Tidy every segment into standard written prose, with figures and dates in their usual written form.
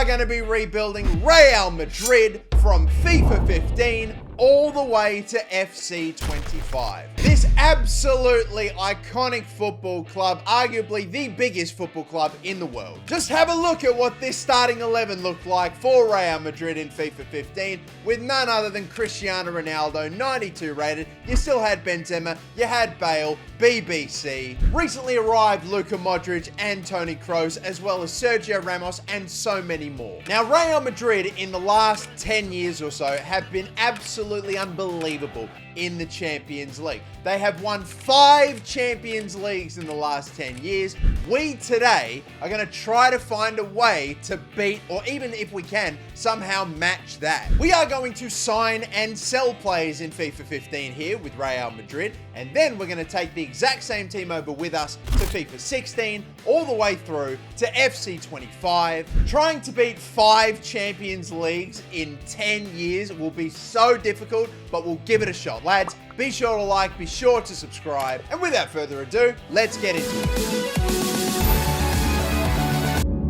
are going to be rebuilding Real Madrid from FIFA 15 all the way to FC 25. This absolutely iconic football club, arguably the biggest football club in the world. Just have a look at what this starting 11 looked like for Real Madrid in FIFA 15 with none other than Cristiano Ronaldo, 92 rated. You still had Benzema, you had Bale, BBC, recently arrived Luka Modric and Toni Kroos, as well as Sergio Ramos and so many more. Now, Real Madrid in the last 10 years or so have been absolutely unbelievable in the Champions League. They have won 5 Champions Leagues in the last 10 years. We today are going to try to find a way to beat, or even if we can, somehow match that. We are going to sign and sell players in FIFA 15 here with Real Madrid, and then we're going to take the exact same team over with us to FIFA 16, all the way through to FC 25. Trying to beat 5 Champions Leagues in 10 years will be so difficult, but we'll give it a shot. Lads, be sure to like, be sure to subscribe, and without further ado, let's get into it.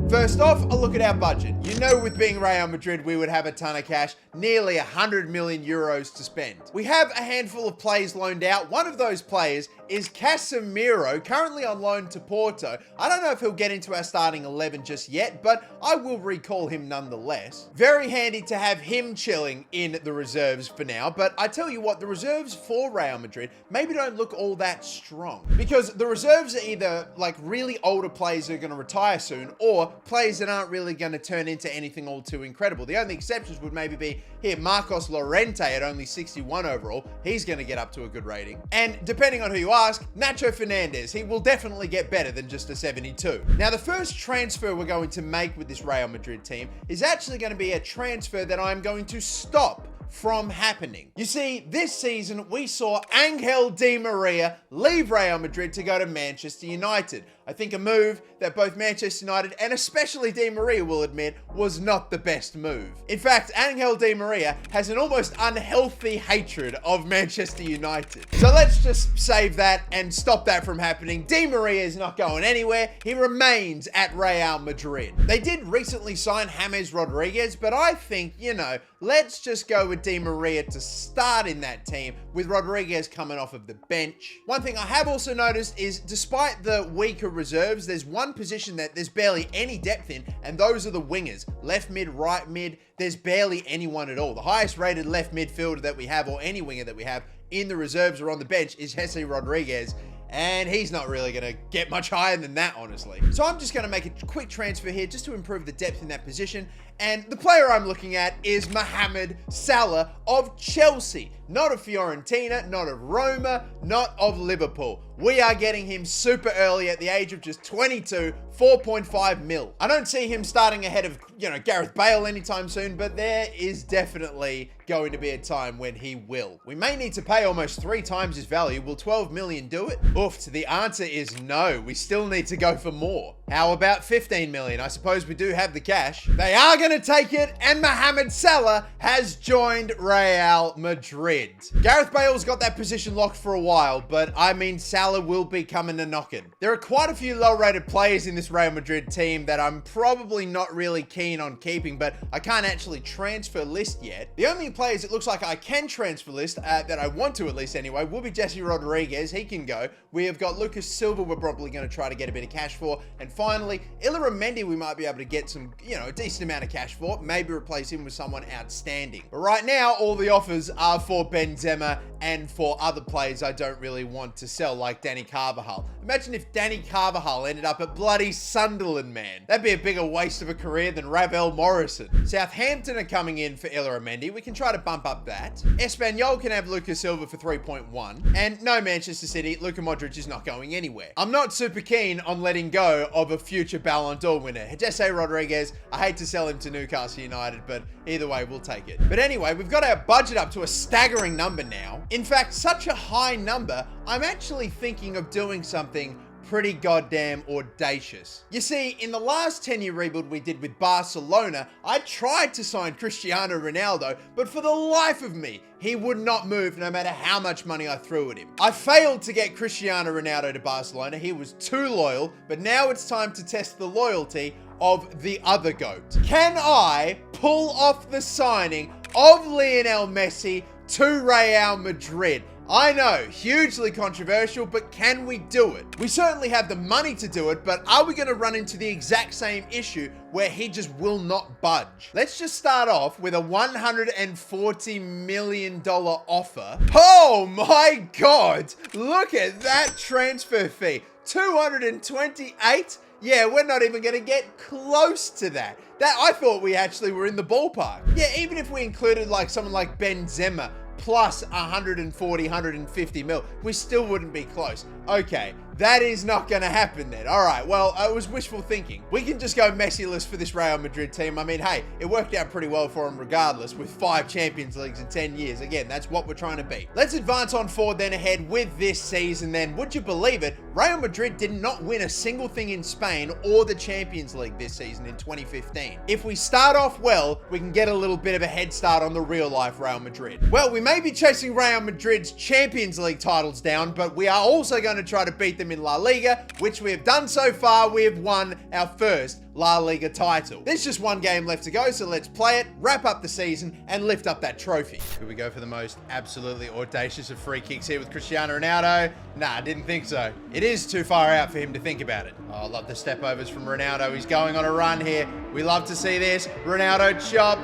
First off, a look at our budget. You know, with being Real Madrid, we would have a ton of cash, nearly 100 million euros to spend. We have a handful of players loaned out. One of those players is Casemiro, currently on loan to Porto. I don't know if he'll get into our starting 11 just yet, but I will recall him nonetheless. Very handy to have him chilling in the reserves for now, but I tell you what, the reserves for Real Madrid maybe don't look all that strong, because the reserves are either like really older players who are going to retire soon, or players that aren't really going to turn into anything all too incredible. The only exceptions would maybe be here, Marcos Llorente at only 61 overall. He's going to get up to a good rating. And depending on who you ask, Nacho Fernandez, he will definitely get better than just a 72. Now, the first transfer we're going to make with this Real Madrid team is actually going to be a transfer that I'm going to stop from happening. You see, this season we saw Angel Di Maria leave Real Madrid to go to Manchester United. I think a move that both Manchester United and especially Di Maria will admit was not the best move. In fact, Angel Di Maria has an almost unhealthy hatred of Manchester United. So let's just save that and stop that from happening. Di Maria is not going anywhere. He remains at Real Madrid. They did recently sign James Rodriguez, but I think, you know, let's just go with Di Maria to start in that team with Rodriguez coming off of the bench. One thing I have also noticed is, despite the weaker reserves, there's one position that there's barely any depth in, and those are the wingers. Left mid, right mid, there's barely anyone at all. The highest rated left midfielder that we have, or any winger that we have in the reserves or on the bench, is Jesse Rodriguez. And he's not really going to get much higher than that, honestly. So I'm just going to make a quick transfer here just to improve the depth in that position. And the player I'm looking at is Mohamed Salah of Chelsea. Not of Fiorentina, not of Roma, not of Liverpool. We are getting him super early at the age of just 22, 4.5 mil. I don't see him starting ahead of, you know, Gareth Bale anytime soon, but there is definitely going to be a time when he will. We may need to pay almost 3 times his value. Will 12 million do it? Oof, the answer is no. We still need to go for more. How about 15 million? I suppose we do have the cash. They are going to take it, and Mohamed Salah has joined Real Madrid. Gareth Bale's got that position locked for a while, but I mean, Salah will be coming to knocking. There are quite a few low-rated players in this Real Madrid team that I'm probably not really keen on keeping, but I can't actually transfer list yet. The only players it looks like I can transfer list, that I want to at least anyway, will be Jesse Rodriguez. He can go. We have got Lucas Silva we're probably going to try to get a bit of cash for. And finally, Illaramendi we might be able to get some, you know, a decent amount of cash for. Maybe replace him with someone outstanding. But right now, all the offers are for Benzema and for other players I don't really want to sell, like Danny Carvajal. Imagine if Danny Carvajal ended up at bloody Sunderland, man. That'd be a bigger waste of a career than Ravel Morrison. Southampton are coming in for Illaramendi. We can try to bump up that. Espanyol can have Lucas Silva for 3.1. And no, Manchester City, Luka Modric is not going anywhere. I'm not super keen on letting go of a future Ballon d'Or winner. Jesse Rodriguez, I hate to sell him to Newcastle United, but either way, we'll take it. But anyway, we've got our budget up to a staggering number now. In fact, such a high number, I'm actually thinking of doing something pretty goddamn audacious. You see, in the last 10-year rebuild we did with Barcelona, I tried to sign Cristiano Ronaldo, but for the life of me, he would not move no matter how much money I threw at him. I failed to get Cristiano Ronaldo to Barcelona. He was too loyal, but now it's time to test the loyalty of the other GOAT. Can I pull off the signing of Lionel Messi to Real Madrid? I know, hugely controversial, but can we do it? We certainly have the money to do it, but are we going to run into the exact same issue where he just will not budge? Let's just start off with a $140 million offer. Oh my God, look at that transfer fee. 228? Yeah, we're not even going to get close to that. I thought we actually were in the ballpark. Yeah, even if we included like someone like Benzema, plus 140, 150 mil, we still wouldn't be close. Okay, that is not going to happen then. All right, well, it was wishful thinking. We can just go Messi-less for this Real Madrid team. I mean, hey, it worked out pretty well for him regardless with 5 Champions Leagues in 10 years. Again, that's what we're trying to beat. Let's advance on forward then ahead with this season then. Would you believe it? Real Madrid did not win a single thing in Spain or the Champions League this season in 2015. If we start off well, we can get a little bit of a head start on the real life Real Madrid. Well, we may be chasing Real Madrid's Champions League titles down, but we are also going to try to beat them in La Liga, which we have done so far. We have won our first La Liga title. There's just one game left to go, so let's play it, wrap up the season, and lift up that trophy. Could we go for the most absolutely audacious of free kicks here with Cristiano Ronaldo? Nah, didn't think so. It is too far out for him to think about it. Oh, I love the step overs from Ronaldo. He's going on a run here. We love to see this. Ronaldo chop.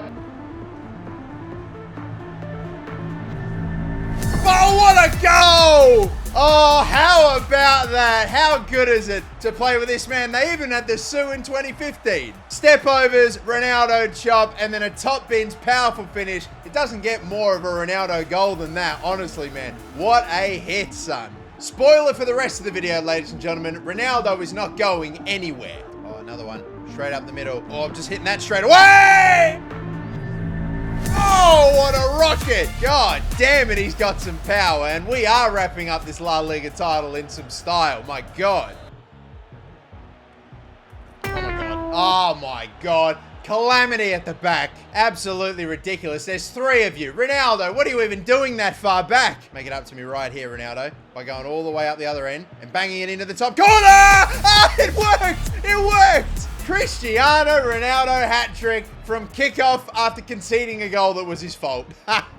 Oh, what a goal! Oh, how about that? How good is it to play with this man? They even had the Sue in 2015. Step overs, Ronaldo chop, and then a top bins powerful finish. It doesn't get more of a Ronaldo goal than that, honestly, man. What a hit, son. Spoiler for the rest of the video, ladies and gentlemen. Ronaldo is not going anywhere. Oh, another one. Straight up the middle. Oh, I'm just hitting that straight away! Oh, what a rocket. God damn it, he's got some power. And we are wrapping up this La Liga title in some style. My God. Oh, my God. Oh, my God. Calamity at the back. Absolutely ridiculous. There's 3 of you. Ronaldo, what are you even doing that far back? Make it up to me right here, Ronaldo, by going all the way up the other end and banging it into the top corner. Ah, it worked. It worked. Cristiano Ronaldo hat-trick from kickoff after conceding a goal that was his fault.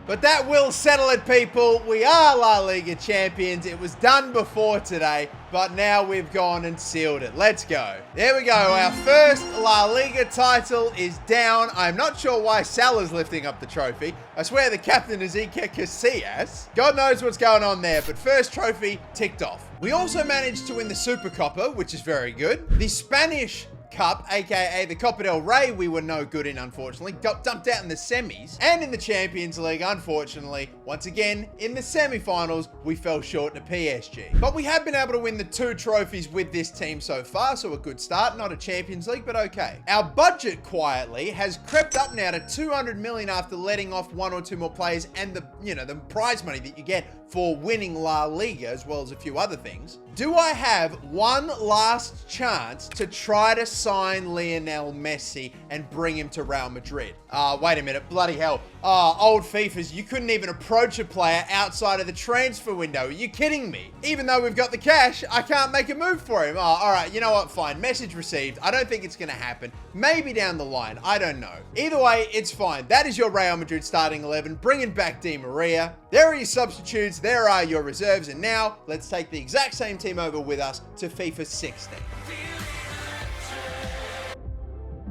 But that will settle it, people. We are La Liga champions. It was done before today, but now we've gone and sealed it. Let's go. There we go. Our first La Liga title is down. I'm not sure why Salah's lifting up the trophy. I swear the captain is Iker Casillas. God knows what's going on there, but first trophy ticked off. We also managed to win the Super Copa, which is very good. The Spanish Cup, aka the Copa del Rey, we were no good in, unfortunately. Got dumped out in the semis. And in the Champions League, unfortunately, once again, in the semi-finals, we fell short to PSG. But we have been able to win the 2 trophies with this team so far, so a good start. Not a Champions League, but okay. Our budget, quietly, has crept up now to 200 million after letting off 1 or 2 more players and the, the prize money that you get for winning La Liga, as well as a few other things. Do I have one last chance to try to sign Lionel Messi and bring him to Real Madrid? Wait a minute, bloody hell. Old FIFAs, you couldn't even approach a player outside of the transfer window. Are you kidding me? Even though we've got the cash, I can't make a move for him. Oh, all right, you know what, fine. Message received. I don't think it's gonna happen. Maybe down the line, I don't know. Either way, it's fine. That is your Real Madrid starting 11, bringing back Di Maria. There are your substitutes, there are your reserves, and now let's take the exact same team over with us to FIFA 16.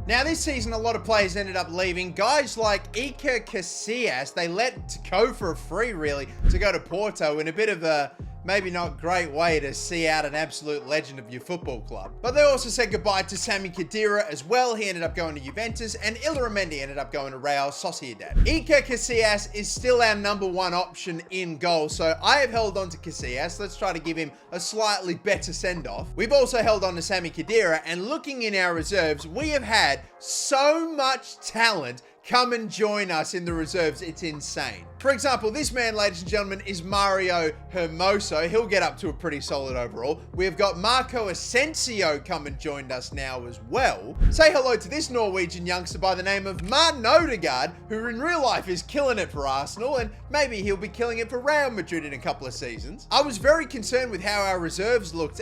Now this season, a lot of players ended up leaving. Guys like Iker Casillas, they let go for a free, really, to go to Porto in a bit of a maybe not great way to see out an absolute legend of your football club. But they also said goodbye to Sami Khedira as well. He ended up going to Juventus, and Illaramendi ended up going to Real Sociedad. Iker Casillas is still our #1 option in goal, so I have held on to Casillas. Let's try to give him a slightly better send-off. We've also held on to Sami Khedira, and looking in our reserves, we have had so much talent come and join us in the reserves. It's insane. For example, this man, ladies and gentlemen, is Mario Hermoso. He'll get up to a pretty solid overall. We've got Marco Asensio come and joined us now as well. Say hello to this Norwegian youngster by the name of Martin Odegaard, who in real life is killing it for Arsenal, and maybe he'll be killing it for Real Madrid in a couple of seasons. I was very concerned with how our reserves looked,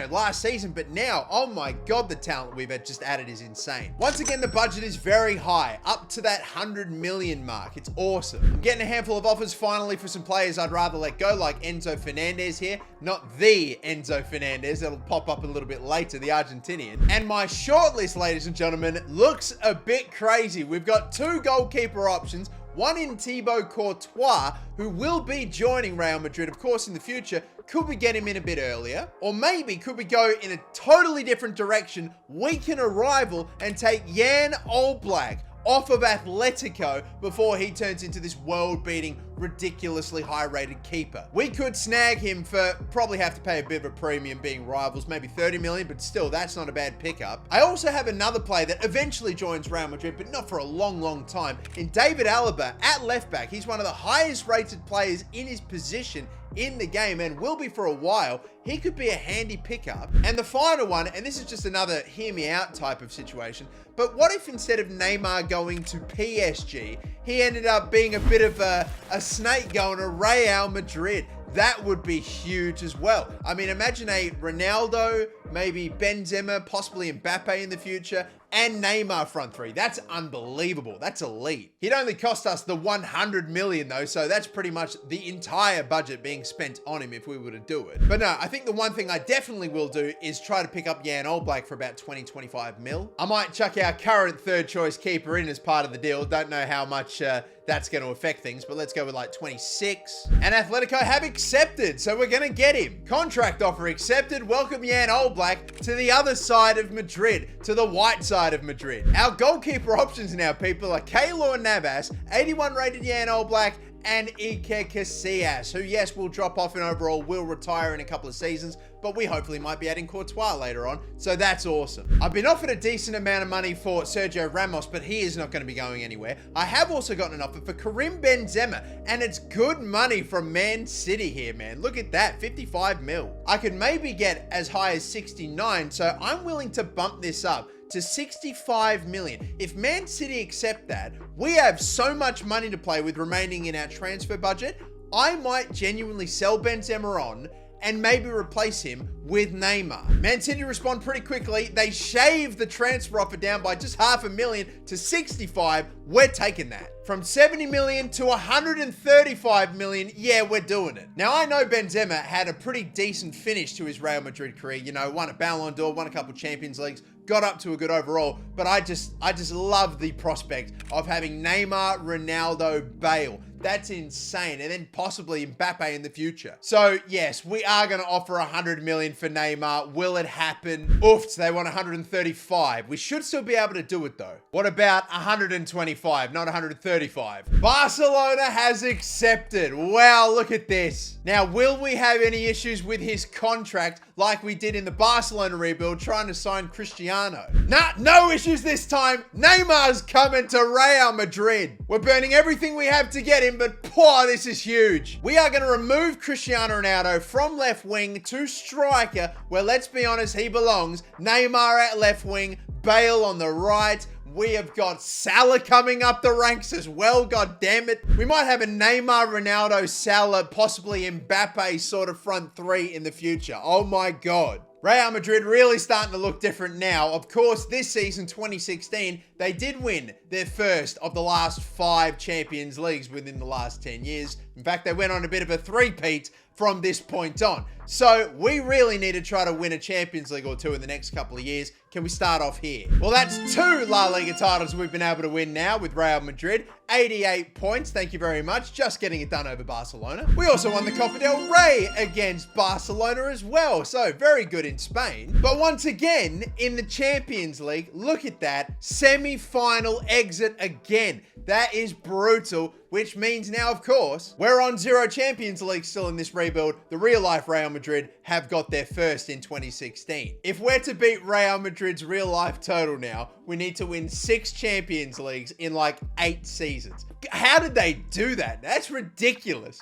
last season, but now, oh my God, the talent we've just added is insane. Once again, the budget is very high, up to that 100 million mark. It's awesome. I'm getting a handful of offers finally for some players I'd rather let go, like Enzo Fernandez here. Not the Enzo Fernandez, that'll pop up a little bit later, the Argentinian. And my shortlist, ladies and gentlemen, looks a bit crazy. We've got 2 goalkeeper options, one in Thibaut Courtois, who will be joining Real Madrid, of course, in the future. Could we get him in a bit earlier? Or maybe could we go in a totally different direction, weaken a rival, and take Jan Oblak off of Atletico before he turns into this world-beating, ridiculously high-rated keeper? We could snag him for, probably have to pay a bit of a premium being rivals, maybe 30 million, but still, that's not a bad pickup. I also have another player that eventually joins Real Madrid, but not for a long, long time, in David Alaba at left back. He's one of the highest-rated players in his position in the game and will be for a while. He could be a handy pickup. And the final one, and this is just another hear me out type of situation, but what if instead of Neymar going to PSG, he ended up being a bit of a snake going to Real Madrid? That would be huge as well. I mean, imagine a Ronaldo, maybe Benzema, possibly Mbappe in the future, and Neymar front three. That's unbelievable. That's elite. He'd only cost us the 100 million though, so that's pretty much the entire budget being spent on him if we were to do it. But no, I think the one thing I definitely will do is try to pick up Jan Oblak for about 20-25 mil. I might chuck our current third choice keeper in as part of the deal. Don't know how much that's going to affect things, but let's go with like 26. And Atletico have accepted, so we're going to get him. Contract offer accepted. Welcome Jan Oblak to the other side of Madrid, to the white side of Madrid. Our goalkeeper options now, people, are Keylor Navas, 81 rated Jan Oblak, and Iker Casillas, who, yes, will drop off in overall, will retire in a couple of seasons, but we hopefully might be adding Courtois later on, so that's awesome. I've been offered a decent amount of money for Sergio Ramos, but he is not going to be going anywhere. I have also gotten an offer for Karim Benzema, and it's good money from Man City here, man. Look at that, 55 mil. I could maybe get as high as 69, so I'm willing to bump this up to 65 million. If Man City accept that, we have so much money to play with remaining in our transfer budget. I might genuinely sell Benzema on and maybe replace him with Neymar. Man City respond pretty quickly. They shave the transfer offer down by just $500,000 to 65. We're taking that. From 70 million to 135 million, yeah, we're doing it. Now, I know Benzema had a pretty decent finish to his Real Madrid career. You know, won a Ballon d'Or, won a couple Champions Leagues, got up to a good overall, but I just love the prospect of having Neymar, Ronaldo, Bale. That's insane. And then possibly Mbappe in the future. So yes, we are going to offer 100 million for Neymar. Will it happen? Oof, they want 135. We should still be able to do it though. What about 125, not 135? Barcelona has accepted. Wow, look at this. Now, will we have any issues with his contract like we did in the Barcelona rebuild trying to sign Cristiano? Nah, no issues this time. Neymar's coming to Real Madrid. We're burning everything we have to get him, but poor, this is huge. We are going to remove Cristiano Ronaldo from left wing to striker, where, let's be honest, he belongs. Neymar at left wing, Bale on the right. We have got Salah coming up the ranks as well, god damn it. We might have a Neymar, Ronaldo, Salah, possibly Mbappe sort of front three in the future. Oh my god. Real Madrid really starting to look different now. Of course, this season, 2016, they did win their first of the last 5 Champions Leagues within the last 10 years. In fact, they went on a bit of a three-peat from this point on. So we really need to try to win a Champions League or 2 in the next couple of years. Can we start off here? Well, that's 2 La Liga titles we've been able to win now with Real Madrid. 88 points, thank you very much. Just getting it done over Barcelona. We also won the Copa del Rey against Barcelona as well. So very good in Spain. But once again, in the Champions League, look at that. Semi-final exit again. That is brutal, which means now, of course, we're on 0 Champions League still in this rebuild. The real-life Real Madrid have got their first in 2016. If we're to beat Real Madrid's real-life total now, we need to win 6 Champions Leagues in like 8 seasons. How did they do that? That's ridiculous.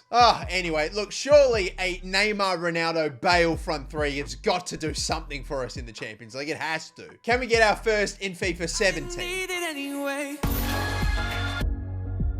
Anyway, look, surely a Neymar, Ronaldo, Bale front three has got to do something for us in the Champions League. It has to. Can we get our first in FIFA 17?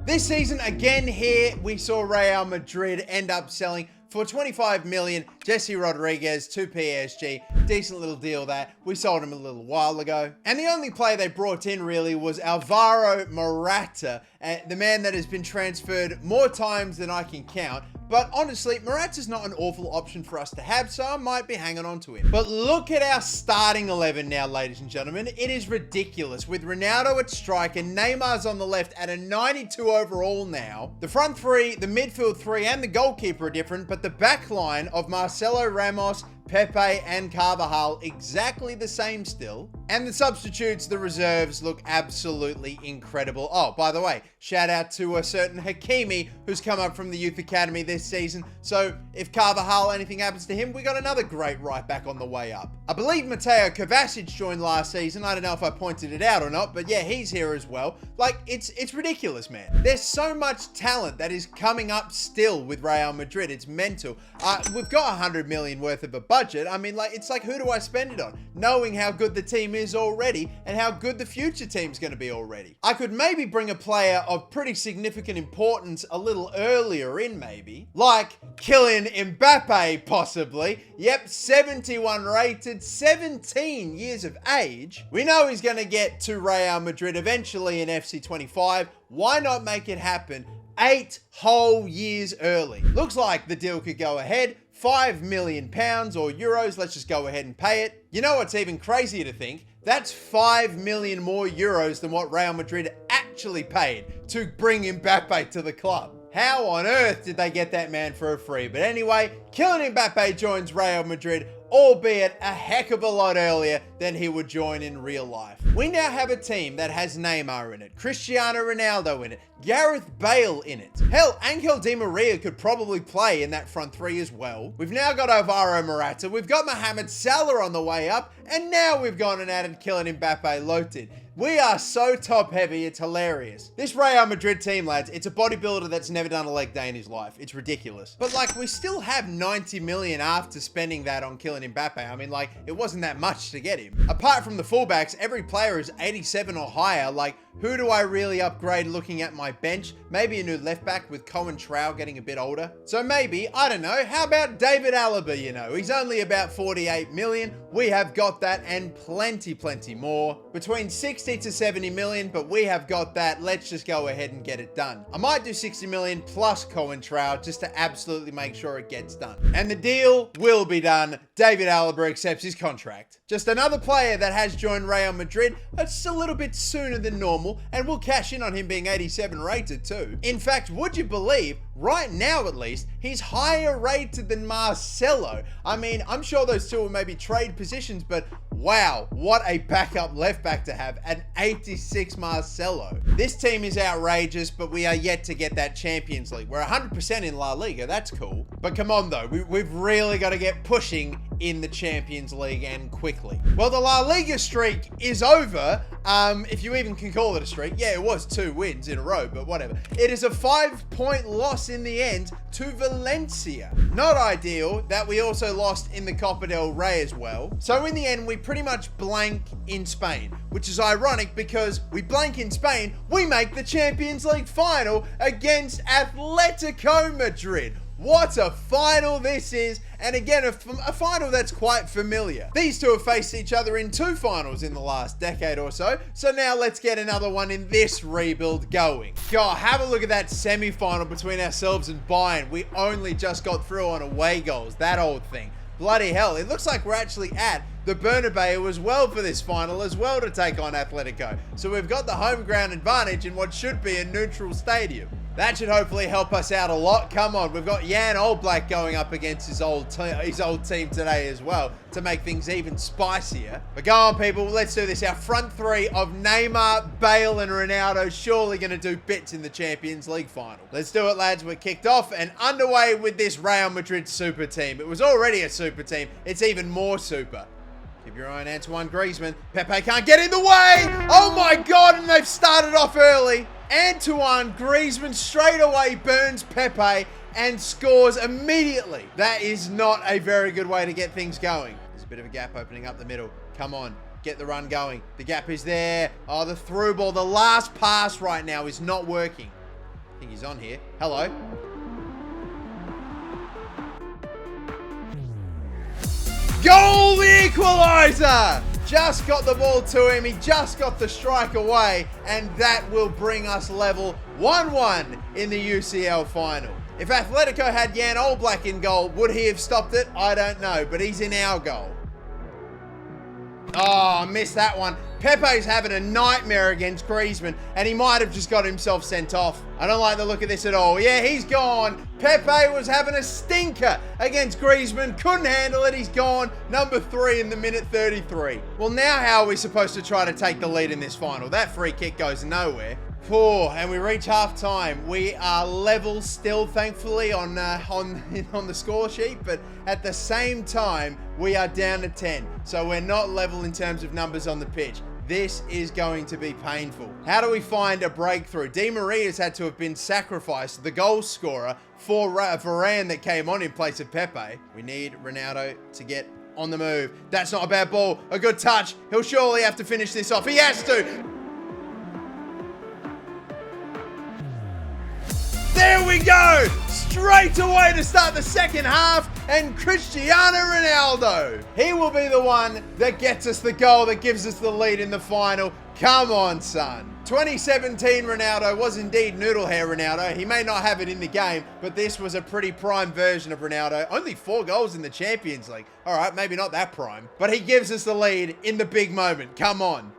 This season, again here, we saw Real Madrid end up selling for 25 million, Jesse Rodriguez to PSG. Decent little deal there. We sold him a little while ago. And the only player they brought in really was Alvaro Morata, the man that has been transferred more times than I can count. But honestly, Morata's not an awful option for us to have, so I might be hanging on to him. But look at our starting 11 now, ladies and gentlemen. It is ridiculous. With Ronaldo at striker, Neymar's on the left at a 92 overall now. The front three, the midfield three, and the goalkeeper are different, but the back line of Marcelo, Ramos, Pepe, and Carvajal exactly the same still. And the substitutes, the reserves, look absolutely incredible. Oh, by the way, shout out to a certain Hakimi who's come up from the youth academy this season. So if Carvajal, anything happens to him, we got another great right back on the way up. I believe Mateo Kovacic joined last season. I don't know if I pointed it out or not, but yeah, he's here as well. Like, it's ridiculous, man. There's so much talent that is coming up still with Real Madrid. It's mental. We've got 100 million worth of a budget. I mean, like, it's like, who do I spend it on? Knowing how good the team is already and how good the future team's going to be already. I could maybe bring a player of pretty significant importance a little earlier in, maybe. Like Kylian Mbappe, possibly. Yep, 71 rated, 17 years of age. We know he's going to get to Real Madrid eventually in FC 25. Why not make it happen 8 whole years early? Looks like the deal could go ahead. £5 million or euros, let's just go ahead and pay it. You know what's even crazier to think? That's 5 million more euros than what Real Madrid actually paid to bring Mbappe to the club. How on earth did they get that man for a free? But anyway, Kylian Mbappe joins Real Madrid, albeit a heck of a lot earlier than he would join in real life. We now have a team that has Neymar in it, Cristiano Ronaldo in it, Gareth Bale in it. Hell, Angel Di Maria could probably play in that front three as well. We've now got Alvaro Morata, we've got Mohamed Salah on the way up, and now we've gone and added Kylian Mbappe loaded. We are so top heavy, it's hilarious. This Real Madrid team, lads, it's a bodybuilder that's never done a leg day in his life. It's ridiculous. But like, we still have 90 million after spending that on Kylian Mbappe. I mean, like, it wasn't that much to get him. Apart from the fullbacks, every player is 87 or higher. Like, who do I really upgrade looking at my bench? Maybe a new left back with Coentrao getting a bit older. So maybe, I don't know, how about David Alaba, you know? He's only about 48 million. We have got that and plenty more. Between 60 to 70 million, but we have got that. Let's just go ahead and get it done. I might do 60 million plus Coentrao just to absolutely make sure it gets done. And the deal will be done. David Alaba accepts his contract. Just another player that has joined Real Madrid. It's a little bit sooner than normal, and we'll cash in on him being 87 rated too. In fact, would you believe, right now at least, he's higher rated than Marcelo. I mean, I'm sure those two will maybe trade positions, but wow, what a backup left back to have, an 86 Marcelo. This team is outrageous, but we are yet to get that Champions League. We're 100% in La Liga, that's cool. But come on though, we've really got to get pushing in the Champions League and quickly. Well, the La Liga streak is over, if you even can call it a streak. Yeah, it was 2 wins in a row, but whatever. It is a 5-point loss in the end to Valencia. Not ideal that we also lost in the Copa del Rey as well. So in the end, we pretty much blank in Spain, which is ironic because we blank in Spain, we make the Champions League final against Atletico Madrid. What a final this is, and again, a final that's quite familiar. These two have faced each other in 2 finals in the last decade or so, so now let's get another one in this rebuild going. God, have a look at that semi-final between ourselves and Bayern. We only just got through on away goals, that old thing. Bloody hell, it looks like we're actually at the Bernabeu as well for this final as well to take on Atletico. So we've got the home ground advantage in what should be a neutral stadium. That should hopefully help us out a lot. Come on, we've got Jan Oblak going up against his old team today as well to make things even spicier. But go on, people, let's do this. Our front three of Neymar, Bale, and Ronaldo surely going to do bits in the Champions League final. Let's do it, lads. We're kicked off and underway with this Real Madrid super team. It was already a super team. It's even more super. Keep your eye on Antoine Griezmann. Pepe can't get in the way. Oh my God, and they've started off early. Antoine Griezmann straight away burns Pepe and scores immediately. That is not a very good way to get things going. There's a bit of a gap opening up the middle. Come on, get the run going. The gap is there. Oh, the through ball. The last pass right now is not working. I think he's on here. Hello. Goal, the equaliser! Just got the ball to him, he just got the strike away, and that will bring us level 1-1 in the UCL final. If Atletico had Jan Oblak in goal, would he have stopped it? I don't know, but he's in our goal. Oh, I missed that one. Pepe's having a nightmare against Griezmann, and he might have just got himself sent off. I don't like the look of this at all. Yeah, he's gone. Pepe was having a stinker against Griezmann. Couldn't handle it. He's gone. Number 3 in the minute 33. Well, now how are we supposed to try to take the lead in this final? That free kick goes nowhere. And we reach half-time. We are level still, thankfully, on the score sheet, but at the same time, we are down to 10. So we're not level in terms of numbers on the pitch. This is going to be painful. How do we find a breakthrough? Di Maria's had to have been sacrificed, the goal scorer, for Varane that came on in place of Pepe. We need Ronaldo to get on the move. That's not a bad ball. A good touch. He'll surely have to finish this off. He has to. There we go! Straight away to start the second half, and Cristiano Ronaldo. He will be the one that gets us the goal, that gives us the lead in the final. Come on, son. 2017 Ronaldo was indeed noodle hair Ronaldo. He may not have it in the game, but this was a pretty prime version of Ronaldo. Only 4 goals in the Champions League. All right, maybe not that prime, but he gives us the lead in the big moment. Come on.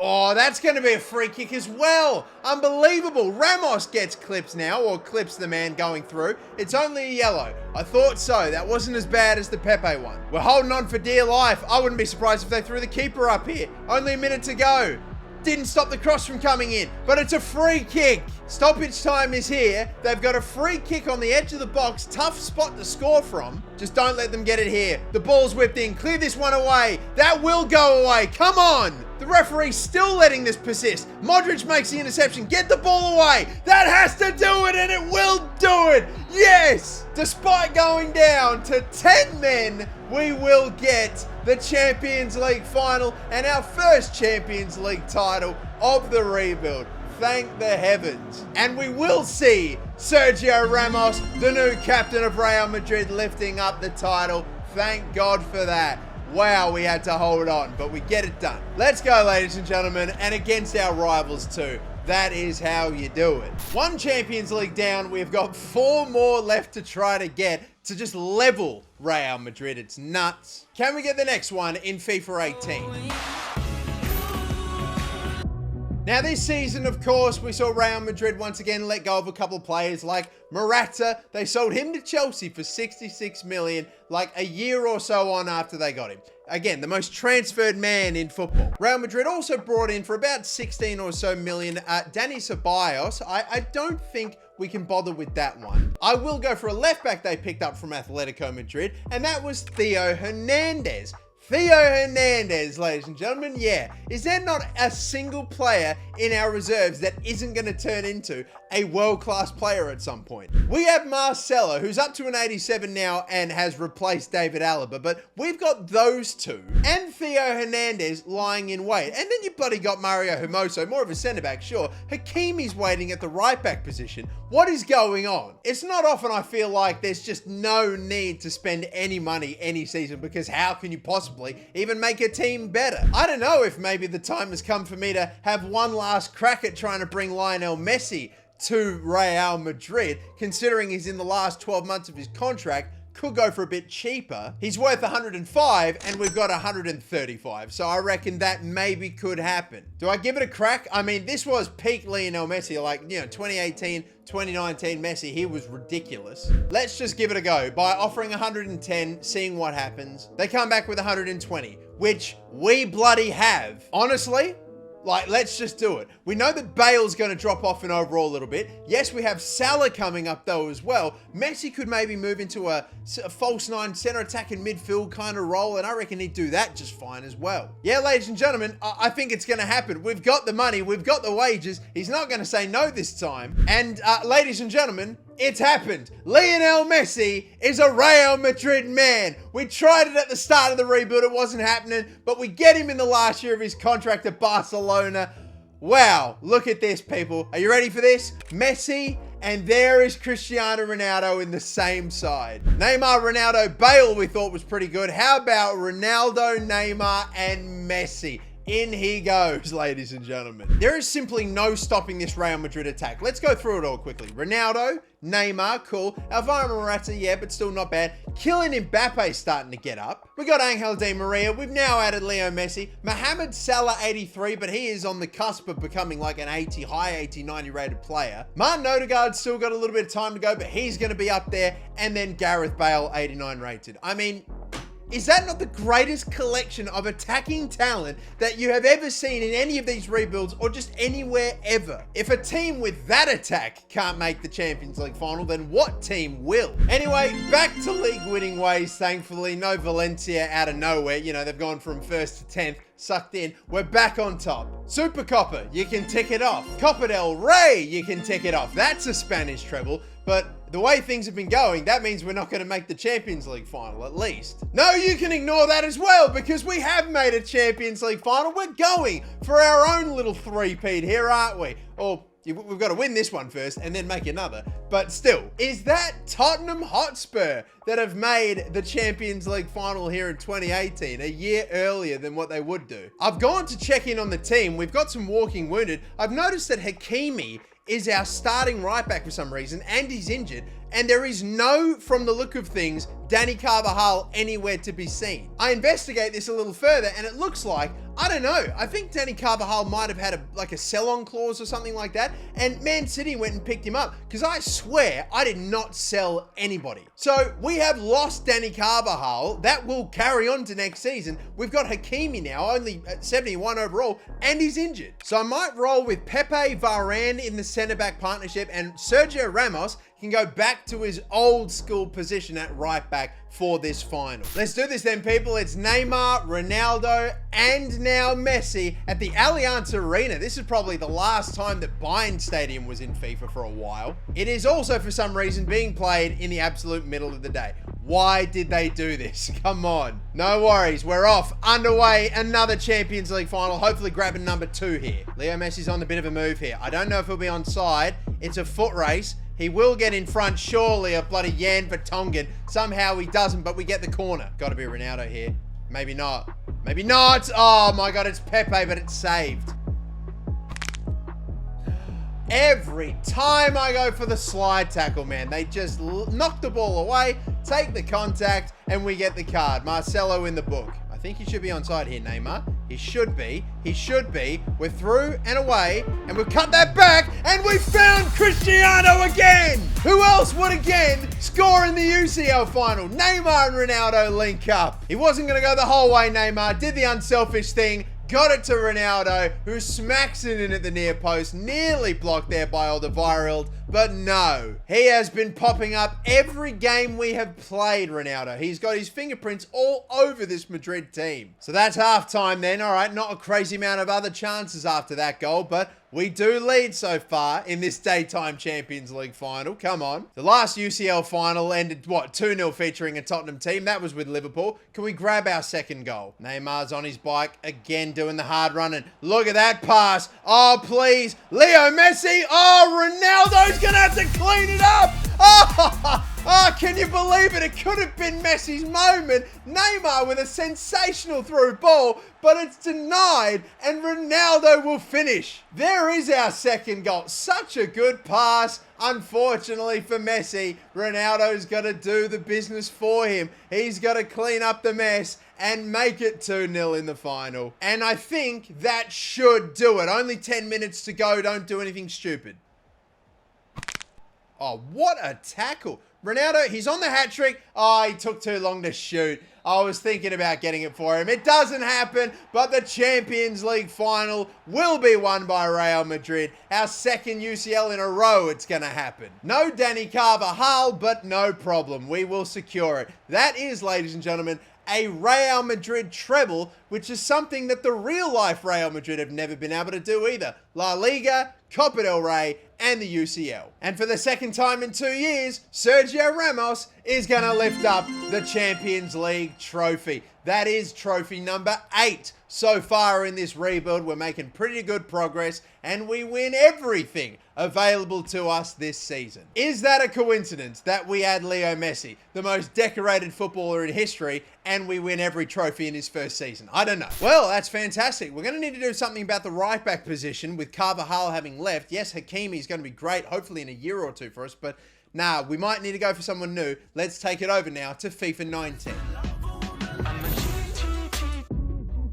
Oh, that's going to be a free kick as well. Unbelievable. Ramos gets clips now, or clips the man going through. It's only a yellow. I thought so. That wasn't as bad as the Pepe one. We're holding on for dear life. I wouldn't be surprised if they threw the keeper up here. Only a minute to go. Didn't stop the cross from coming in, but it's a free kick. Stoppage time is here. They've got a free kick on the edge of the box. Tough spot to score from. Just don't let them get it here. The ball's whipped in. Clear this one away. That will go away. Come on. The referee's still letting this persist. Modric makes the interception. Get the ball away. That has to do it, and it will do it. Yes. Despite going down to 10 men, we will get the Champions League final and our first Champions League title of the rebuild. Thank the heavens. And we will see Sergio Ramos, the new captain of Real Madrid, lifting up the title. Thank God for that. Wow, we had to hold on, but we get it done. Let's go, ladies and gentlemen, and against our rivals too. That is how you do it. 1 Champions League down. We've got 4 more left to try to get to just level Real Madrid. It's nuts. Can we get the next one in FIFA 18? Now this season, of course, we saw Real Madrid once again let go of a couple of players like Morata. They sold him to Chelsea for 66 million, like a year or so on after they got him. Again, the most transferred man in football. Real Madrid also brought in for about 16 or so million, Dani Ceballos. I don't think we can bother with that one. I will go for a left back they picked up from Atletico Madrid, and that was Theo Hernandez. Theo Hernandez, ladies and gentlemen, yeah. Is there not a single player in our reserves that isn't going to turn into a world-class player at some point? We have Marcelo, who's up to an 87 now and has replaced David Alaba, but we've got those two and Theo Hernandez lying in wait. And then you bloody got Mario Hermoso, more of a centre-back, sure. Hakimi's waiting at the right-back position. What is going on? It's not often I feel like there's just no need to spend any money any season, because how can you possibly even make a team better? I don't know if maybe the time has come for me to have one last crack at trying to bring Lionel Messi to Real Madrid, considering he's in the last 12 months of his contract. could go for a bit cheaper. He's worth 105 and we've got 135. So I reckon that maybe could happen. Do I give it a crack? I mean, this was peak Lionel Messi, like, 2018, 2019 Messi. He was ridiculous. Let's just give it a go by offering 110, seeing what happens. They come back with 120, which we bloody have. Honestly, like, let's just do it. We know that Bale's going to drop off in overall a little bit. Yes, we have Salah coming up, though, as well. Messi could maybe move into a false nine, center attack and midfield kind of role, and I reckon he'd do that just fine as well. Yeah, ladies and gentlemen, I think it's going to happen. We've got the money. We've got the wages. He's not going to say no this time. And, ladies and gentlemen, it's happened. Lionel Messi is a Real Madrid man. We tried it at the start of the rebuild. It wasn't happening, but we get him in the last year of his contract at Barcelona. Wow, look at this, people. Are you ready for this? Messi, and there is Cristiano Ronaldo in the same side. Neymar, Ronaldo, Bale we thought was pretty good. How about Ronaldo, Neymar, and Messi? In he goes, ladies and gentlemen. There is simply no stopping this Real Madrid attack. Let's go through it all quickly. Ronaldo, Neymar, cool. Alvaro Morata, yeah, but still not bad. Kylian Mbappe starting to get up. We got Angel Di Maria. We've now added Leo Messi. Mohamed Salah, 83, but he is on the cusp of becoming like an 80, high 80, 90 rated player. Martin Odegaard's still got a little bit of time to go, but he's going to be up there. And then Gareth Bale, 89 rated. I mean, is that not the greatest collection of attacking talent that you have ever seen in any of these rebuilds or just anywhere ever? If a team with that attack can't make the Champions League final, then what team will? Anyway, back to league winning ways, thankfully. No Valencia out of nowhere. They've gone from 1st to 10th. Sucked in. We're back on top. Super Copa, you can tick it off. Copa del Rey, you can tick it off. That's a Spanish treble, but the way things have been going, that means we're not going to make the Champions League final, at least. No, you can ignore that as well, because we have made a Champions League final. We're going for our own little three-peat here, aren't we? Or we've got to win this one first and then make another. But still, is that Tottenham Hotspur that have made the Champions League final here in 2018, a year earlier than what they would do? I've gone to check in on the team. We've got some walking wounded. I've noticed that Hakimi is our starting right back for some reason, and he's injured. And there is no, from the look of things, Dani Carvajal anywhere to be seen. I investigate this a little further, and it looks like, I don't know, I think Dani Carvajal might have had a sell-on clause or something like that, and Man City went and picked him up, because I swear I did not sell anybody. So we have lost Dani Carvajal. That will carry on to next season. We've got Hakimi now, only at 71 overall, and he's injured. So I might roll with Pepe Varane in the centre-back partnership, and Sergio Ramos can go back to his old school position at right back for this final. Let's do this then, people. It's Neymar, Ronaldo, and now Messi at the Allianz Arena. This is probably the last time that Bayern Stadium was in FIFA for a while. It is also, for some reason, being played in the absolute middle of the day. Why did they do this? Come on. No worries. We're off. Underway. Another Champions League final. Hopefully grabbing number 2 here. Leo Messi's on the bit of a move here. I don't know if he'll be onside. It's a foot race. He will get in front, surely, of bloody Jan Vertonghen. Somehow he doesn't, but we get the corner. Got to be Ronaldo here. Maybe not. Maybe not. Oh, my God, it's Pepe, but it's saved. Every time I go for the slide tackle, man, they just knock the ball away, take the contact, and we get the card. Marcelo in the book. I think he should be onside here, Neymar. He should be. He should be. We're through and away, and we've cut that back, and we found Cristiano again! Who else would again score in the UCL final? Neymar and Ronaldo link up. He wasn't going to go the whole way, Neymar. Did the unselfish thing. Got it to Ronaldo, who smacks it in at the near post. Nearly blocked there by Alderweireld, but no. He has been popping up every game we have played, Ronaldo. He's got his fingerprints all over this Madrid team. So that's halftime then. All right, not a crazy amount of other chances after that goal, but we do lead so far in this daytime Champions League final. Come on. The last UCL final ended, what, 2-0 featuring a Tottenham team. That was with Liverpool. Can we grab our second goal? Neymar's on his bike again, doing the hard run, and look at that pass. Oh, please. Leo Messi. Oh, Ronaldo's going to have to clean it up. Oh, can you believe it? It could have been Messi's moment. Neymar with a sensational through ball, but it's denied, and Ronaldo will finish. There is our second goal. Such a good pass. Unfortunately for Messi, Ronaldo's got to do the business for him. He's got to clean up the mess and make it 2-0 in the final. And I think that should do it. Only 10 minutes to go. Don't do anything stupid. Oh, what a tackle. Ronaldo, he's on the hat trick. Oh, he took too long to shoot. I was thinking about getting it for him. It doesn't happen, but the Champions League final will be won by Real Madrid. Our second UCL in a row, it's going to happen. No Dani Carvajal, but no problem. We will secure it. That is, ladies and gentlemen, a Real Madrid treble, which is something that the real-life Real Madrid have never been able to do either. La Liga, Copa del Rey, and the UCL. And for the second time in 2 years, Sergio Ramos is going to lift up the Champions League trophy. That is trophy number 8 so far in this rebuild. We're making pretty good progress, and we win everything available to us this season. Is that a coincidence that we add Leo Messi, the most decorated footballer in history, and we win every trophy in his first season? I don't know. Well, that's fantastic. We're going to need to do something about the right back position with Carvajal having left. Yes, Hakimi's going to be great, hopefully in a year or two for us, but nah, we might need to go for someone new. Let's take it over now to FIFA 19.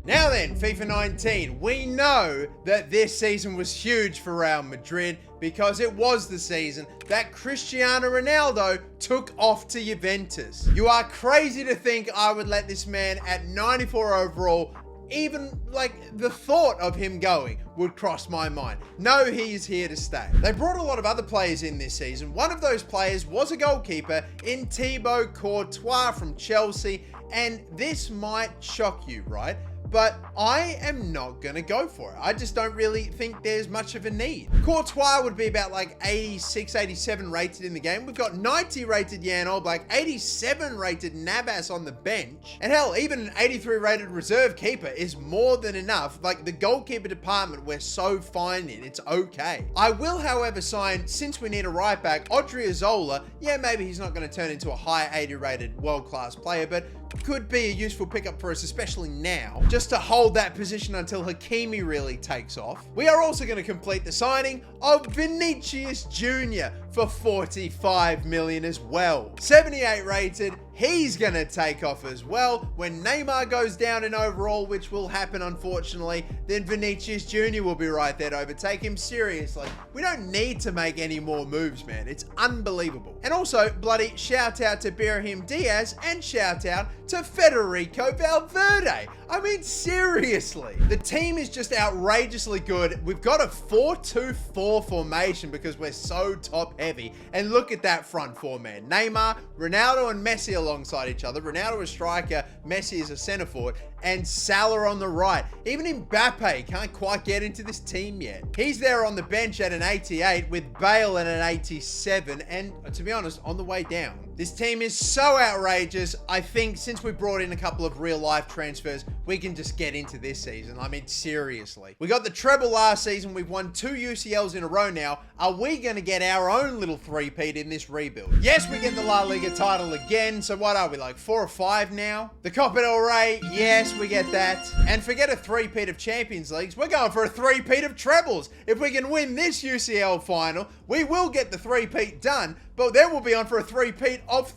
Now then, FIFA 19, we know that this season was huge for Real Madrid because it was the season that Cristiano Ronaldo took off to Juventus. You are crazy to think I would let this man at 94 overall, even like the thought of him going would cross my mind. No, he's here to stay. They brought a lot of other players in this season. One of those players was a goalkeeper in Thibaut Courtois from Chelsea, and this might shock you, right? But I am not going to go for it. I just don't really think there's much of a need. Courtois would be about like 86, 87 rated in the game. We've got 90 rated Jan Oblak, 87 rated Navas on the bench. And hell, even an 83 rated reserve keeper is more than enough. Like the goalkeeper department, we're so fine in. It's okay. I will, however, sign, since we need a right back, Odriozola. Yeah, maybe he's not going to turn into a high 80 rated world-class player, but could be a useful pickup for us, especially now, just to hold that position until Hakimi really takes off. We are also going to complete the signing of Vinicius Jr. for 45 million as well. 78 rated. He's going to take off as well. When Neymar goes down in overall, which will happen unfortunately, then Vinicius Jr. will be right there to overtake him. Seriously, we don't need to make any more moves, man. It's unbelievable. And also, bloody shout out to Brahim Diaz and shout out to Federico Valverde. I mean, seriously. The team is just outrageously good. We've got a 4-2-4 formation because we're so top heavy. And look at that front four, man. Neymar, Ronaldo, and Messi alongside each other. Ronaldo is striker, Messi is a centre forward, and Salah on the right. Even Mbappe can't quite get into this team yet. He's there on the bench at an 88 with Bale at an 87, and to be honest, on the way down. This team is so outrageous. I think since we brought in a couple of real life transfers, we can just get into this season. I mean, seriously. We got the treble last season. We've won 2 UCLs in a row now. Are we going to get our own little three-peat in this rebuild? Yes, we get the La Liga title again. So what are we, like 4 or 5 now? The Copa del Rey, yes, we get that. And forget a three-peat of Champions Leagues. We're going for a three-peat of trebles. If we can win this UCL final, we will get the three-peat done. But then we'll be on for a three-peat of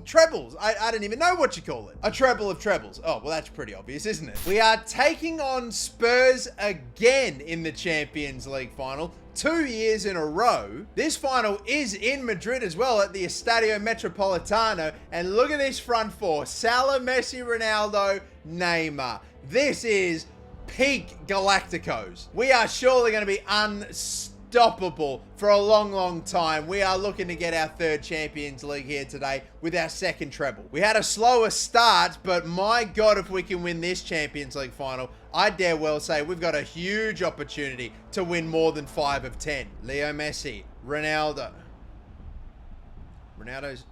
trebles. I don't even know what you call it. A treble of trebles. Oh, well, that's pretty obvious, isn't it? We are taking on Spurs again in the Champions League final. 2 years in a row. This final is in Madrid as well at the Estadio Metropolitano. And look at this front four. Salah, Messi, Ronaldo, Neymar. This is peak Galacticos. We are surely going to be unstoppable for a long, long time. We are looking to get our 3rd Champions League here today with our 2nd treble. We had a slower start, but my God, if we can win this Champions League final, I dare well say we've got a huge opportunity to win more than 5 of 10. Leo Messi, Ronaldo. Ronaldo's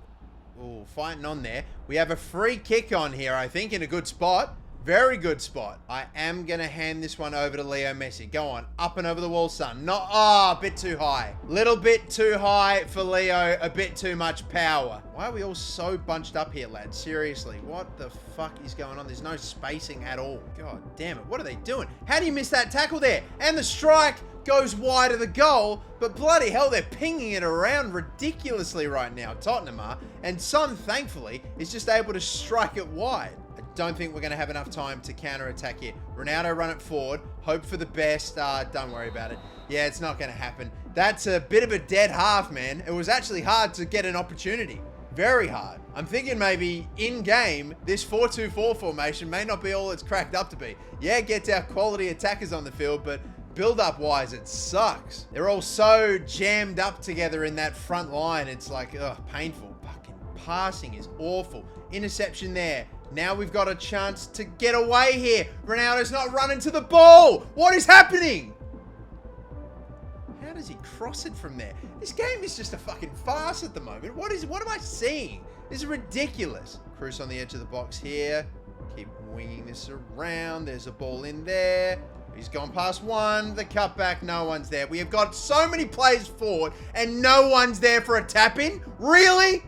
fighting on there. We have a free kick on here, I think, in a good spot. Very good spot. I am going to hand this one over to Leo Messi. Go on. Up and over the wall, son. Not, a bit too high. Little bit too high for Leo. A bit too much power. Why are we all so bunched up here, lads? Seriously, what the fuck is going on? There's no spacing at all. God damn it. What are they doing? How do you miss that tackle there? And the strike goes wide of the goal, but bloody hell, they're pinging it around ridiculously right now, Tottenham are. And Son, thankfully, is just able to strike it wide. I don't think we're going to have enough time to counter-attack here. Ronaldo run it forward. Hope for the best. Don't worry about it. Yeah, it's not going to happen. That's a bit of a dead half, man. It was actually hard to get an opportunity. Very hard. I'm thinking maybe in-game, this 4-2-4 formation may not be all it's cracked up to be. Yeah, it gets our quality attackers on the field, but build-up wise, it sucks. They're all so jammed up together in that front line. It's like, ugh, painful. Fucking passing is awful. Interception there. Now we've got a chance to get away here. Ronaldo's not running to the ball. What is happening? How does he cross it from there? This game is just a fucking farce at the moment. What am I seeing? This is ridiculous. Cruz on the edge of the box here. Keep winging this around. There's a ball in there. He's gone past one. The cutback, no one's there. We have got so many players forward and no one's there for a tap-in? Really?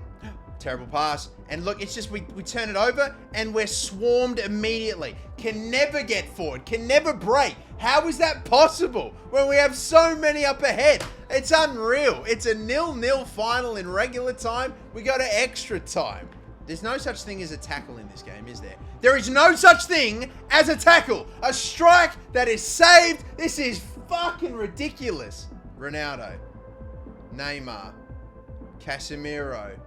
Terrible pass. And look, it's just we turn it over and we're swarmed immediately. Can never get forward. Can never break. How is that possible when we have so many up ahead? It's unreal. It's a 0-0 final in regular time. We go to extra time. There's no such thing as a tackle in this game, is there? There is no such thing as a tackle. A strike that is saved. This is fucking ridiculous. Ronaldo. Neymar. Casemiro.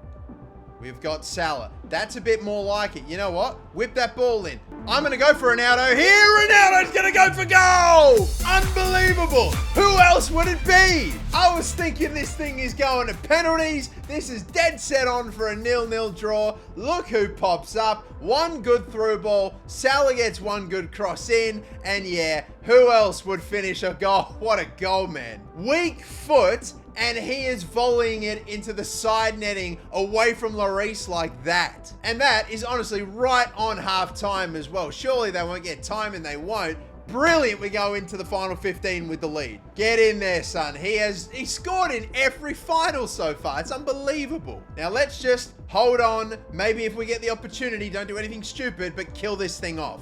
We've got Salah. That's a bit more like it. You know what? Whip that ball in. I'm going to go for Ronaldo here. Ronaldo's going to go for goal. Unbelievable. Who else would it be? I was thinking this thing is going to penalties. This is dead set on for a 0-0 draw. Look who pops up. One good through ball. Salah gets one good cross in. And yeah, who else would finish a goal? What a goal, man. Weak foot. And he is volleying it into the side netting away from Lloris like that. And that is honestly right on half time as well. Surely they won't get time, and they won't. Brilliant, we go into the final 15 with the lead. Get in there, son. He scored in every final so far. It's unbelievable. Now let's just hold on. Maybe if we get the opportunity, don't do anything stupid, but kill this thing off.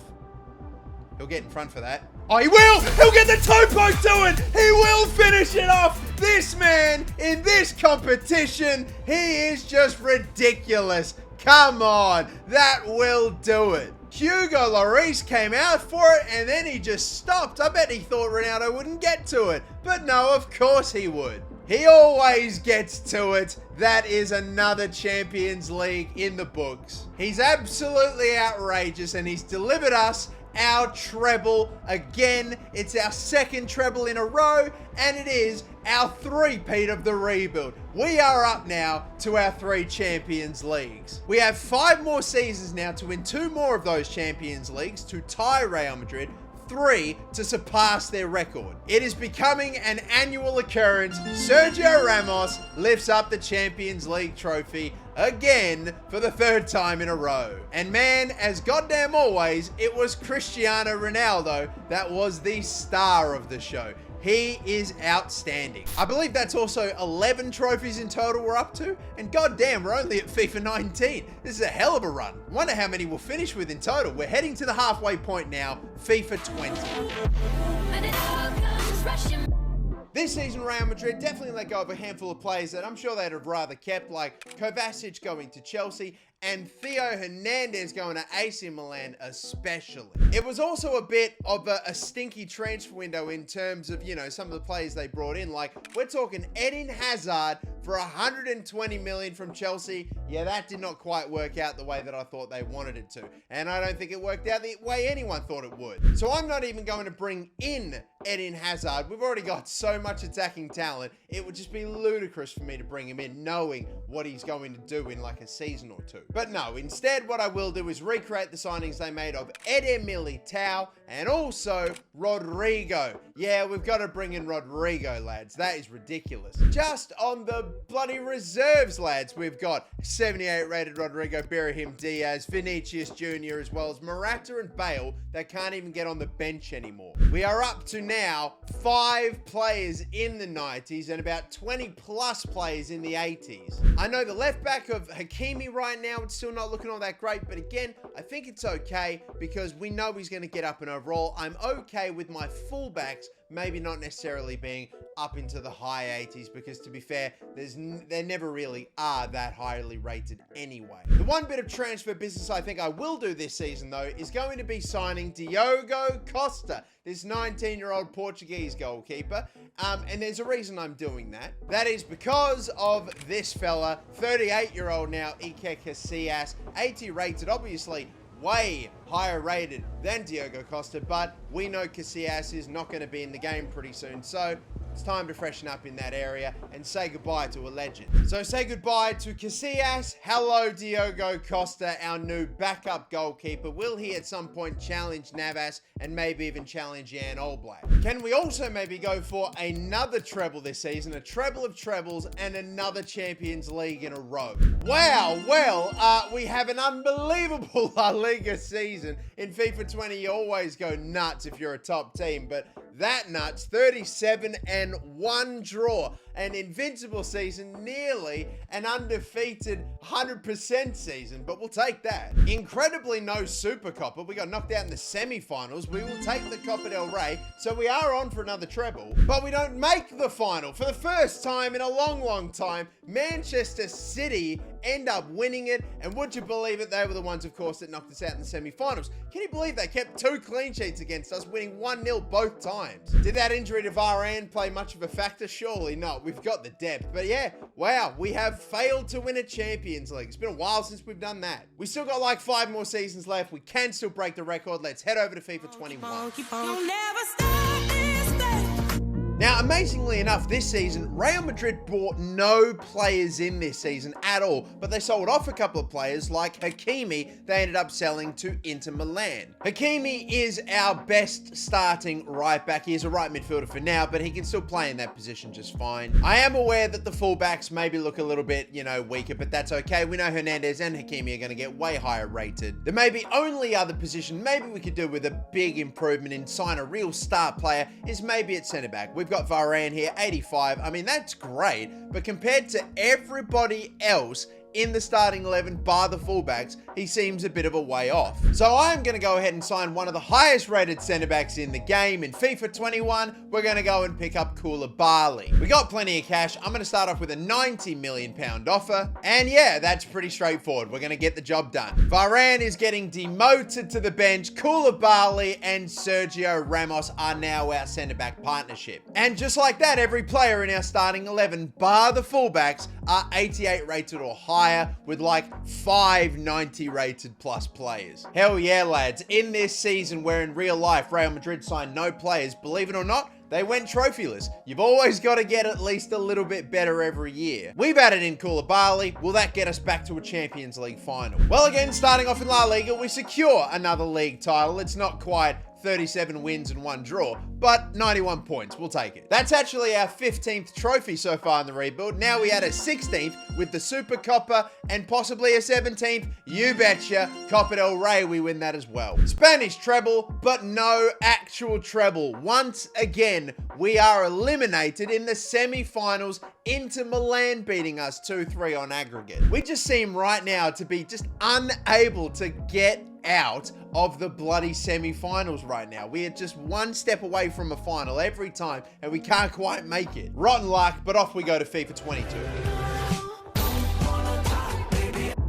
He'll get in front for that. Oh, he will! He'll get the toe poke to it! He will finish it off! This man, in this competition, he is just ridiculous. Come on, that will do it. Hugo Lloris came out for it, and then he just stopped. I bet he thought Ronaldo wouldn't get to it. But no, of course he would. He always gets to it. That is another Champions League in the books. He's absolutely outrageous, and he's delivered us our treble again. It's our second treble in a row, and it is our three-peat of the rebuild. We are up now to our 3 Champions Leagues. We have 5 more seasons now to win 2 more of those Champions Leagues to tie Real Madrid, 3 to surpass their record. It is becoming an annual occurrence. Sergio Ramos lifts up the Champions League trophy again for the 3rd time in a row. And man, as goddamn always, it was Cristiano Ronaldo that was the star of the show. He is outstanding. I believe that's also 11 trophies in total we're up to. And goddamn, we're only at FIFA 19. This is a hell of a run. Wonder how many we'll finish with in total. We're heading to the halfway point now, FIFA 20. This season, Real Madrid definitely let go of a handful of players that I'm sure they'd have rather kept, like Kovacic going to Chelsea and Theo Hernandez going to AC Milan especially. It was also a bit of a stinky transfer window in terms of, you know, some of the players they brought in. Like, we're talking Eden Hazard for 120 million from Chelsea. Yeah, that did not quite work out the way that I thought they wanted it to. And I don't think it worked out the way anyone thought it would. So I'm not even going to bring in Eden Hazard. We've already got so much attacking talent. It would just be ludicrous for me to bring him in knowing what he's going to do in like a season or 2. But no, instead what I will do is recreate the signings they made of Eder Militao and also Rodrigo. Yeah, we've got to bring in Rodrigo, lads. That is ridiculous. Just on the bloody reserves, lads, we've got 78 rated Rodrigo, Brahim Diaz, Vinicius Jr., as well as Morata and Bale that can't even get on the bench anymore. We are up to now 5 players in the 90s and about 20 plus players in the 80s. I know the left back of Hakimi right now, it's still not looking all that great, but again, I think it's okay because we know he's going to get up and overall. I'm okay with my fullbacks maybe not necessarily being up into the high 80s because, to be fair, they never really are that highly rated anyway. The one bit of transfer business I think I will do this season, though, is going to be signing Diogo Costa, this 19-year-old Portuguese goalkeeper, and there's a reason I'm doing that. That is because of this fella, 38-year-old now, Iker Casillas, 80 rated, obviously way higher rated than Diogo Costa, but we know Casillas is not going to be in the game pretty soon, so it's time to freshen up in that area and say goodbye to a legend. So say goodbye to Casillas. Hello, Diogo Costa, our new backup goalkeeper. Will he at some point challenge Navas and maybe even challenge Jan Oblak? Can we also maybe go for another treble this season, a treble of trebles and another Champions League in a row? Wow, well, we have an unbelievable La Liga season. In FIFA 20, you always go nuts if you're a top team, but that nuts, 37-1 draw, an invincible season, nearly an undefeated 100% season, but we'll take that. Incredibly no Super Copa. We got knocked out in the semi-finals. We will take the Copa del Rey, so we are on for another treble, but we don't make the final. For the first time in a long, long time, Manchester City end up winning it, and would you believe it, they were the ones, of course, that knocked us out in the semi-finals. Can you believe they kept 2 clean sheets against us, winning 1-0 both times? Did that injury to Varane play much of a factor? Surely not. We've got the depth. But yeah, wow, we have failed to win a Champions League. It's been a while since we've done that. We still got like 5 more seasons left. We can still break the record. Let's head over to FIFA 21. Now, amazingly enough, this season, Real Madrid bought no players in this season at all, but they sold off a couple of players like Hakimi. They ended up selling to Inter Milan. Hakimi is our best starting right back. He is a right midfielder for now, but he can still play in that position just fine. I am aware that the fullbacks maybe look a little bit, weaker, but that's okay. We know Hernandez and Hakimi are going to get way higher rated. The maybe only other position maybe we could do with a big improvement and sign a real star player is maybe at centre back. We've got Varane here, 85. I mean, that's great, but compared to everybody else in the starting 11, bar the fullbacks, he seems a bit of a way off. So I'm going to go ahead and sign one of the highest rated centre backs in the game. In FIFA 21, we're going to go and pick up Koulibaly. We got plenty of cash. I'm going to start off with a £90 million offer. And yeah, that's pretty straightforward. We're going to get the job done. Varane is getting demoted to the bench. Koulibaly and Sergio Ramos are now our centre back partnership. And just like that, every player in our starting 11, bar the fullbacks, are 88 rated or higher, with like 5 90 rated plus players. Hell yeah, lads. In this season where in real life Real Madrid signed no players, believe it or not, they went trophyless. You've always got to get at least a little bit better every year. We've added in Koulibaly. Will that get us back to a Champions League final? Well, again, starting off in La Liga, we secure another league title. It's not quite 37 wins and 1 draw, but 91 points. We'll take it. That's actually our 15th trophy so far in the rebuild. Now we add a 16th with the Super Copa and possibly a 17th. You betcha. Copa del Rey, we win that as well. Spanish treble, but no actual treble. Once again, we are eliminated in the semi-finals, Inter Milan beating us 2-3 on aggregate. We just seem right now to be just unable to get out of the bloody semi-finals right now. We are just one step away from a final every time, and we can't quite make it. Rotten luck, but off we go to FIFA 22.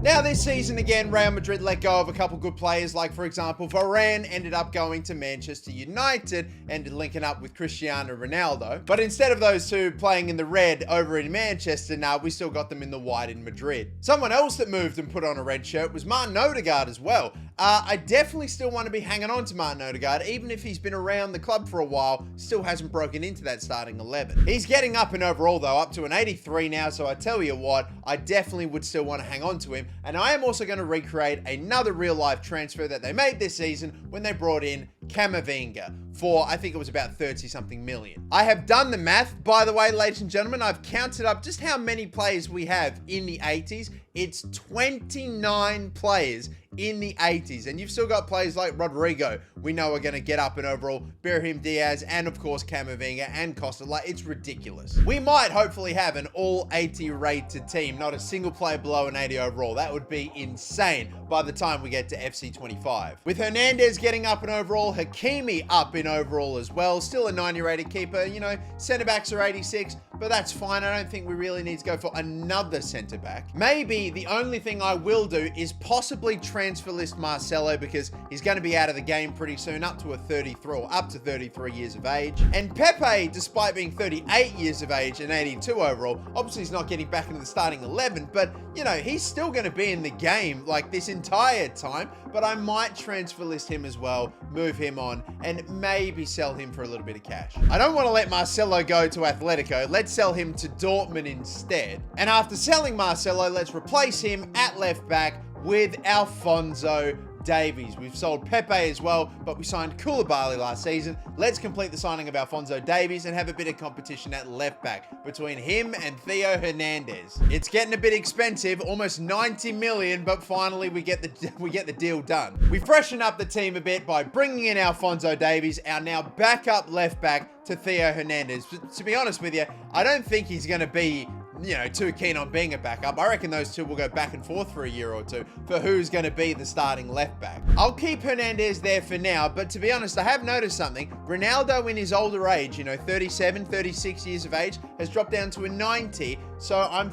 Now this season again, Real Madrid let go of a couple good players, like for example, Varane ended up going to Manchester United and linking up with Cristiano Ronaldo. But instead of those two playing in the red over in Manchester, we still got them in the white in Madrid. Someone else that moved and put on a red shirt was Martin Odegaard as well. I definitely still want to be hanging on to Martin Odegaard, even if he's been around the club for a while, still hasn't broken into that starting 11. He's getting up in overall though, up to an 83 now, so I tell you what, I definitely would still want to hang on to him. And I am also going to recreate another real life transfer that they made this season when they brought in Camavinga for, I think it was about 30 something million. I have done the math, by the way, ladies and gentlemen. I've counted up just how many players we have in the 80s. It's 29 players in the 80s, and you've still got players like Rodrigo we know are going to get up in overall, Brahim Diaz, and of course Camavinga and Costa. Like, it's ridiculous. We might hopefully have an all 80 rated team, not a single player below an 80 overall. That would be insane by the time we get to FC 25. With Hernandez getting up in overall, Hakimi up in overall as well, still a 90 rated keeper. You know, centre backs are 86, but that's fine. I don't think we really need to go for another centre back. Maybe the only thing I will do is possibly transfer list Marcelo, because he's going to be out of the game pretty soon, up to 33 years of age. And Pepe, despite being 38 years of age and 82 overall, obviously he's not getting back into the starting 11, but you know, he's still going to be in the game like this entire time. But I might transfer list him as well, move him on, and maybe sell him for a little bit of cash. I don't want to let Marcelo go to Atletico. Let's sell him to Dortmund instead. And after selling Marcelo, let's replace him at left back with Alphonso Davies. We've sold Pepe as well, but we signed Koulibaly last season. Let's complete the signing of Alphonso Davies and have a bit of competition at left back between him and Theo Hernandez. It's getting a bit expensive, almost 90 million, but finally we get the deal done. We freshen up the team a bit by bringing in Alphonso Davies, our now backup left back, to Theo Hernandez. But to be honest with you, I don't think he's going to be, you know, too keen on being a backup. I reckon those two will go back and forth for a year or two for who's going to be the starting left back. I'll keep Hernandez there for now, but to be honest, I have noticed something. Ronaldo in his older age, you know, 37, 36 years of age, has dropped down to a 90. So I'm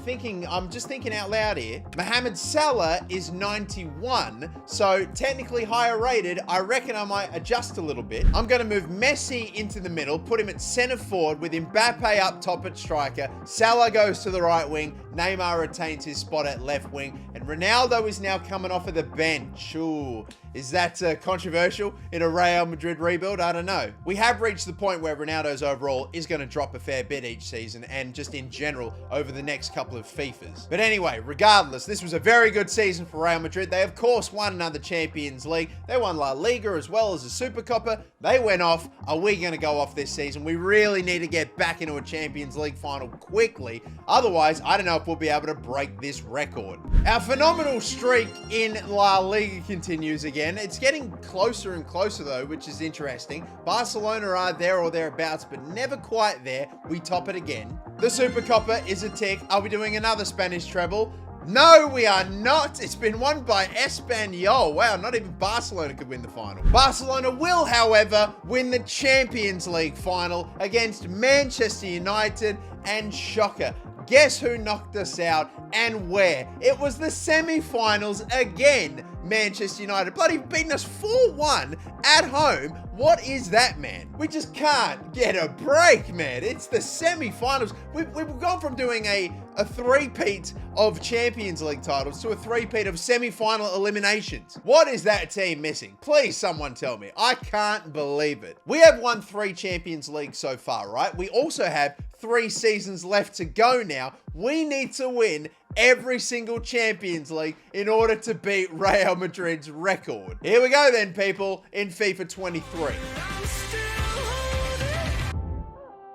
just thinking out loud here. Mohamed Salah is 91, so technically higher rated. I reckon I might adjust a little bit. I'm going to move Messi into the middle, put him at centre forward with Mbappe up top at striker. Salah goes to the right wing. Neymar retains his spot at left wing, and Ronaldo is now coming off of the bench. Ooh, is that controversial in a Real Madrid rebuild? I don't know. We have reached the point where Ronaldo's overall is going to drop a fair bit each season, and just in general over the next couple of FIFAs. But anyway, regardless, this was a very good season for Real Madrid. They of course won another Champions League. They won La Liga as well as the Super Copa. They went off. Are we going to go off this season? We really need to get back into a Champions League final quickly. Otherwise, I don't know if we'll be able to break this record. Our phenomenal streak in La Liga continues again. It's getting closer and closer though, which is interesting. Barcelona are there or thereabouts, but never quite there. We top it again. The Super Copa is a tick. Are we doing another Spanish treble? No, we are not. It's been won by Espanyol. Wow, not even Barcelona could win the final. Barcelona will, however, win the Champions League final against Manchester United, and shocker, guess who knocked us out and where? It was the semi-finals again. Manchester United bloody beating us 4-1 at home. What is that, man? We just can't get a break, man. It's the semi-finals. We've gone from doing a three-peat of Champions League titles to a three-peat of semi-final eliminations. What is that team missing? Please, someone tell me. I can't believe it. We have won 3 Champions Leagues so far, right? We also have 3 seasons left to go now. We need to win every single Champions League in order to beat Real Madrid's record. Here we go then, people, in FIFA 23.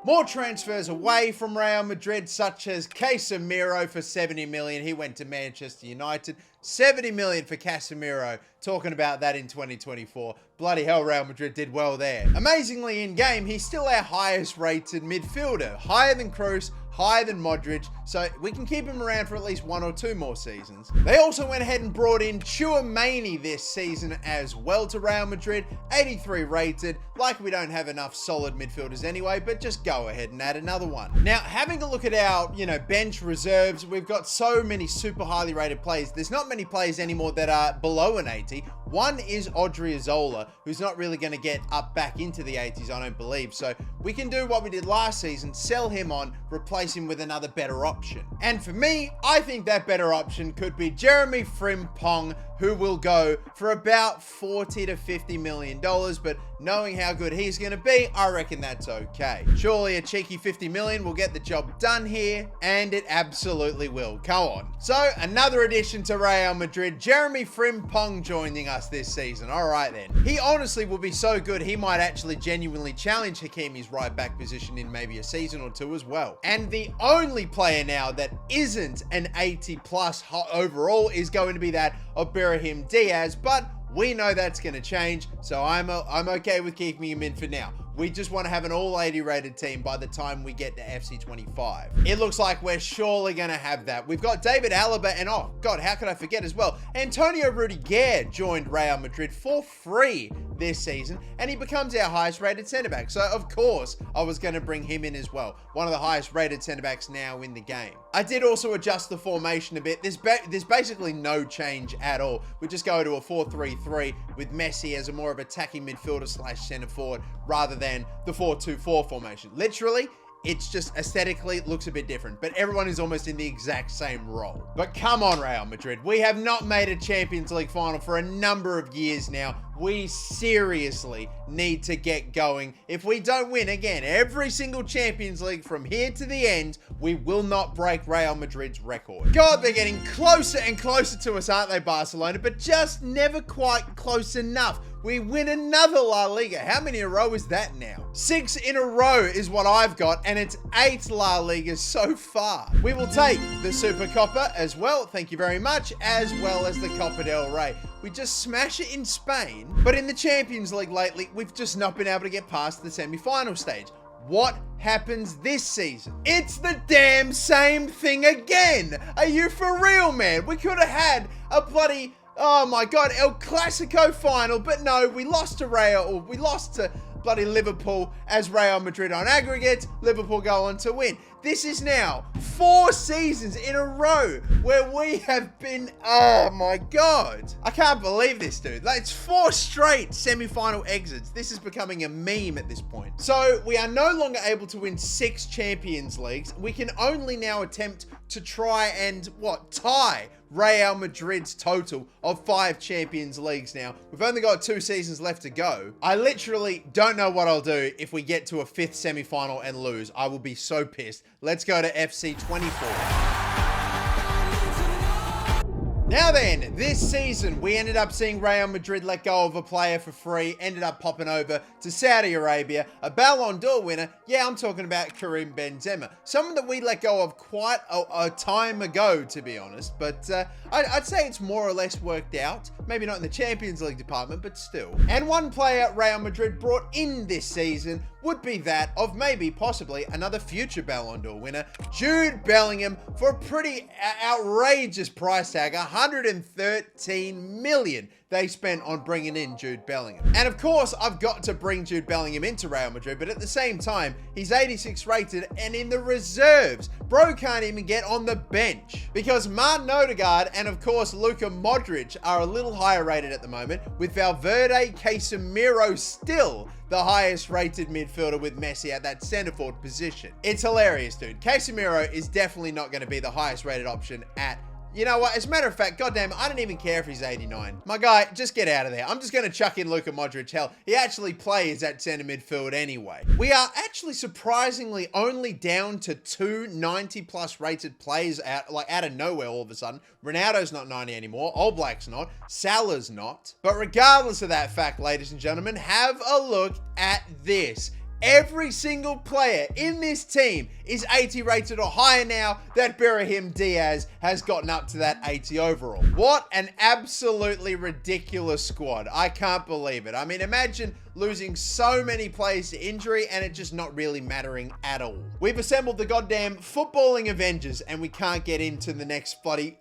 More transfers away from Real Madrid, such as Casemiro for 70 million. He went to Manchester United. 70 million for Casemiro. Talking about that in 2024. Bloody hell, Real Madrid did well there. Amazingly, in game, he's still our highest rated midfielder. Higher than Kroos, higher than Modric, so we can keep him around for at least 1 or 2 more seasons. They also went ahead and brought in Tchouaméni this season as well to Real Madrid, 83 rated. Like we don't have enough solid midfielders anyway, but just go ahead and add another one. Now, having a look at our, bench reserves, we've got so many super highly rated players. There's not many players anymore that are below an 80. One is Odriozola, who's not really going to get up back into the 80s, I don't believe. So we can do what we did last season, sell him on, replace him with another better option. And for me, I think that better option could be Jeremy Frimpong, who will go for about $40 to $50 million, but knowing how good he's going to be, I reckon that's okay. Surely a cheeky 50 million will get the job done here, and it absolutely will. Come on. So, another addition to Real Madrid, Jeremy Frimpong joining us this season. All right then. He honestly will be so good, he might actually genuinely challenge Hakimi's right back position in maybe a season or two as well. And the only player now that isn't an 80 plus overall is going to be that of Brahim Diaz, but we know that's going to change, so I'm okay with keeping him in for now. We just want to have an all 80 rated team by the time we get to FC 25. It looks like we're surely going to have that. We've got David Alaba and, oh God, how could I forget as well? Antonio Rudiger joined Real Madrid for free this season, and he becomes our highest rated centre back. So of course I was going to bring him in as well. One of the highest rated centre backs now in the game. I did also adjust the formation a bit. There's basically no change at all. We just go to a 4-3-3 with Messi as a more of attacking midfielder slash centre forward rather than the 4-2-4 formation. Literally, it's just aesthetically looks a bit different, but everyone is almost in the exact same role. But come on, Real Madrid. We have not made a Champions League final for a number of years now. We seriously need to get going. If we don't win again every single Champions League from here to the end, we will not break Real Madrid's record. God, they're getting closer and closer to us, aren't they, Barcelona? But just never quite close enough. We win another La Liga. How many in a row is that now? 6 in a row is what I've got, and it's 8 La Ligas so far. We will take the Super Copa as well, thank you very much, as well as the Copa del Rey. We just smash it in Spain, but in the Champions League lately, we've just not been able to get past the semi-final stage. What happens this season? It's the damn same thing again. Are you for real, man? We could have had a bloody, oh my God, El Clasico final, but no, we lost to we lost to bloody Liverpool as Real Madrid on aggregate. Liverpool go on to win. This is now 4 seasons in a row where we have been, oh my God. I can't believe this, dude. Like, it's 4 straight semi-final exits. This is becoming a meme at this point. So we are no longer able to win 6 Champions Leagues. We can only now attempt to try and, tie Real Madrid's total of 5 Champions Leagues now. We've only got 2 seasons left to go. I literally don't know what I'll do if we get to a 5th semi-final and lose. I will be so pissed. Let's go to FC 24. Now then, this season, we ended up seeing Real Madrid let go of a player for free, ended up popping over to Saudi Arabia, a Ballon d'Or winner. Yeah, I'm talking about Karim Benzema. Someone that we let go of quite a time ago, to be honest, but I'd say it's more or less worked out. Maybe not in the Champions League department, but still. And one player Real Madrid brought in this season would be that of maybe, possibly, another future Ballon d'Or winner, Jude Bellingham, for a pretty outrageous price tag, 113 million they spent on bringing in Jude Bellingham. And of course, I've got to bring Jude Bellingham into Real Madrid, but at the same time, he's 86 rated and in the reserves. Bro can't even get on the bench because Martin Odegaard and of course Luka Modric are a little higher rated at the moment, with Valverde, Casemiro still the highest rated midfielder with Messi at that centre forward position. It's hilarious, dude. Casemiro is definitely not going to be the highest rated option at, you know what? As a matter of fact, goddamn, I don't even care if he's 89. My guy, just get out of there. I'm just going to chuck in Luka Modric. Hell, he actually plays at centre midfield anyway. We are actually surprisingly only down to 2 90+ rated players out of nowhere all of a sudden. Ronaldo's not 90 anymore. Oblak's not. Salah's not. But regardless of that fact, ladies and gentlemen, have a look at this. Every single player in this team is 80 rated or higher now that Brahim Diaz has gotten up to that 80 overall. What an absolutely ridiculous squad. I can't believe it. I mean, imagine losing so many players to injury and it just not really mattering at all. We've assembled the goddamn footballing Avengers and we can't get into the next bloody,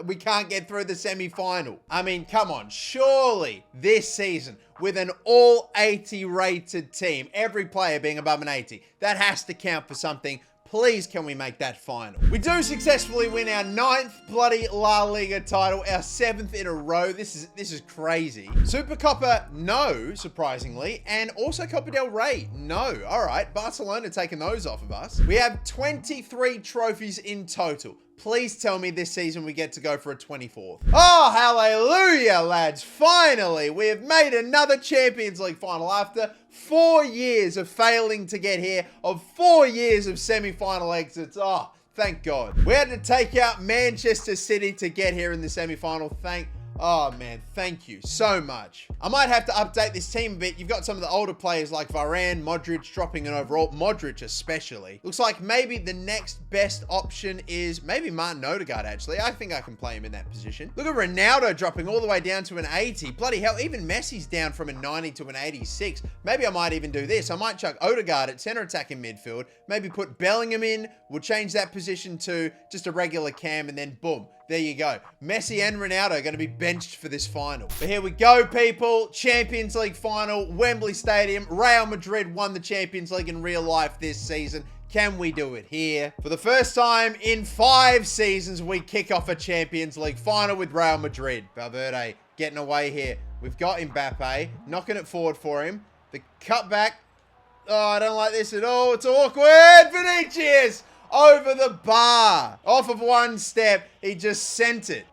we can't get through the semi-final. I mean, come on, surely this season with an all 80 rated team, every player being above an 80, That has to count for something. Please, can we make that final? We do successfully win our 9th bloody La Liga title, our 7th in a row. This is crazy. Super Copa, no, surprisingly. And also Copa del Rey, no. All right, Barcelona taking those off of us. We have 23 trophies in total. Please tell me this season we get to go for a 24th. Oh, hallelujah, lads. Finally, we have made another Champions League final after 4 years of failing to get here, of 4 years of semi-final exits. Oh, thank God. We had to take out Manchester City to get here in the semi-final. Oh man, thank you so much. I might have to update this team a bit. You've got some of the older players like Varane, Modric dropping an overall. Modric especially. Looks like maybe the next best option is maybe Martin Odegaard actually. I think I can play him in that position. Look at Ronaldo dropping all the way down to an 80. Bloody hell, even Messi's down from a 90 to an 86. Maybe I might even do this. I might chuck Odegaard at center attack in midfield. Maybe put Bellingham in. We'll change that position to just a regular cam and then boom. There you go. Messi and Ronaldo are going to be benched for this final. But here we go, people. Champions League final, Wembley Stadium. Real Madrid won the Champions League in real life this season. Can we do it here? For the first time in 5 seasons, we kick off a Champions League final with Real Madrid. Valverde getting away here. We've got Mbappe, knocking it forward for him. The cutback. Oh, I don't like this at all. It's awkward. Vinicius! Over the bar. Off of one step. He just sent it.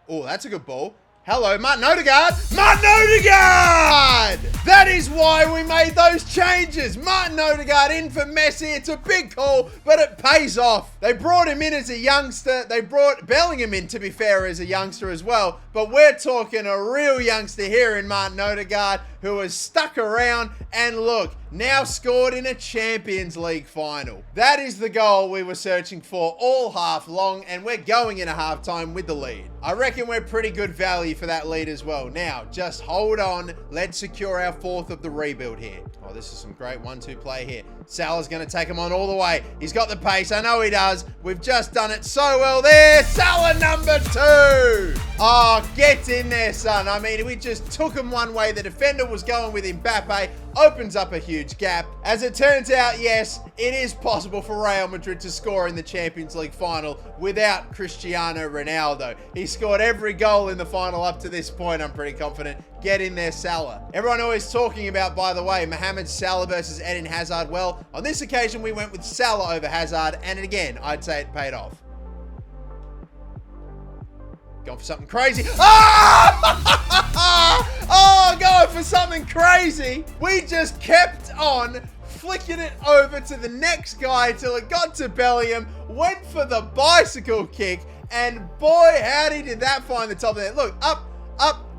Oh, that's a good ball. Hello, Martin Odegaard. Martin Odegaard! That is why we made those changes. Martin Odegaard in for Messi. It's a big call, but it pays off. They brought him in as a youngster. They brought Bellingham in, to be fair, as a youngster as well. But we're talking a real youngster here in Martin Odegaard, who has stuck around and look, now scored in a Champions League final. That is the goal we were searching for all half long, and we're going in a halftime with the lead. I reckon we're pretty good value for that lead as well. Now, just hold on. Let's secure our 4th of the rebuild here. Oh, this is some great 1-2 play here. Salah's going to take him on all the way. He's got the pace. I know he does. We've just done it so well there. Salah number 2. Oh, get in there, son. I mean, we just took him one way. The defender was going with Mbappe. Opens up a huge gap. As it turns out, yes, it is possible for Real Madrid to score in the Champions League final without Cristiano Ronaldo. He scored every goal in the final up to this point, I'm pretty confident. Get in there, Salah. Everyone always talking about, by the way, Mohamed Salah versus Eden Hazard. Well, on this occasion, we went with Salah over Hazard, and again, I'd say it paid off. Going for something crazy. Oh, going for something crazy. We just kept on flicking it over to the next guy till it got to Bellingham, went for the bicycle kick, and boy, howdy did that find the top of it. Look, up,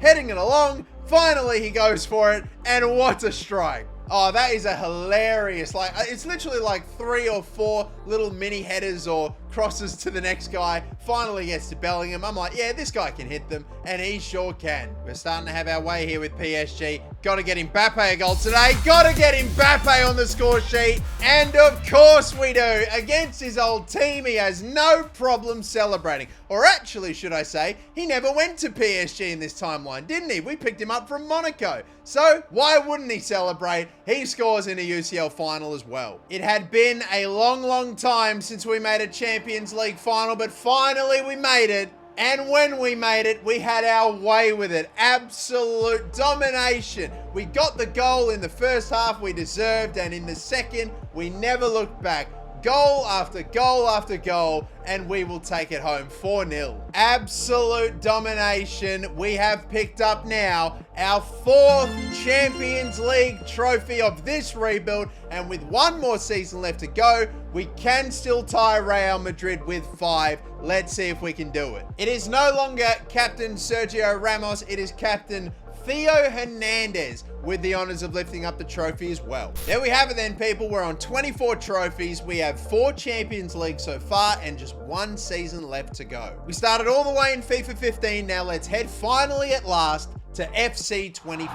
heading it along. Finally, he goes for it, and what a strike. Oh, that is a hilarious, like, it's literally like 3 or 4 little mini headers or crosses to the next guy. Finally gets to Bellingham. I'm like, yeah, this guy can hit them, and he sure can. We're starting to have our way here with PSG. Got to get Mbappe a goal today. Got to get Mbappe on the score sheet. And of course we do. Against his old team, he has no problem celebrating. Or actually, should I say, he never went to PSG in this timeline, didn't he? We picked him up from Monaco. So why wouldn't he celebrate? He scores in a UCL final as well. It had been a long time since we made a Champions League final, but finally we made it. And when we made it, we had our way with it. Absolute domination. We got the goal in the first half we deserved, and in the second, we never looked back. Goal after goal after goal, and we will take it home 4-0. Absolute domination. We have picked up now our 4th Champions League trophy of this rebuild, and with 1 more season left to go, we can still tie Real Madrid with 5. Let's see if we can do it. It is no longer Captain Sergio Ramos, it is Captain Theo Hernandez with the honors of lifting up the trophy as well. There we have it then, people. We're on 24 trophies. We have 4 Champions League so far and just 1 season left to go. We started all the way in FIFA 15. Now let's head finally at last to FC 25.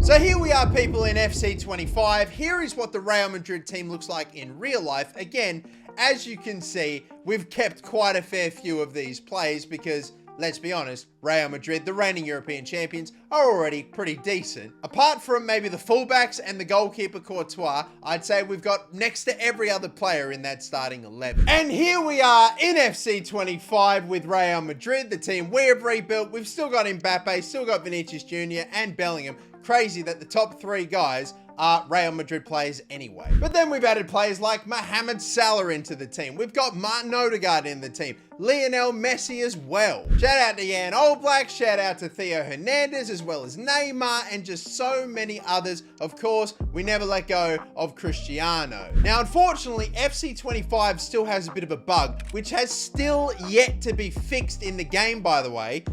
So here we are, people, in FC 25. Here is what the Real Madrid team looks like in real life. Again, as you can see, we've kept quite a fair few of these plays because let's be honest, Real Madrid, the reigning European champions, are already pretty decent. Apart from maybe the fullbacks and the goalkeeper Courtois, I'd say we've got next to every other player in that starting 11. And here we are in FC 25 with Real Madrid, the team we have rebuilt. We've still got Mbappe, still got Vinicius Jr. and Bellingham. Crazy that the top three guys are Real Madrid players anyway. But then we've added players like Mohamed Salah into the team. We've got Martin Odegaard in the team. Lionel Messi as well. Shout out to Jan Oblak, shout out to Theo Hernandez, as well as Neymar, and just so many others. Of course, we never let go of Cristiano. Now, unfortunately, FC 25 still has a bit of a bug, which has still yet to be fixed in the game, by the way.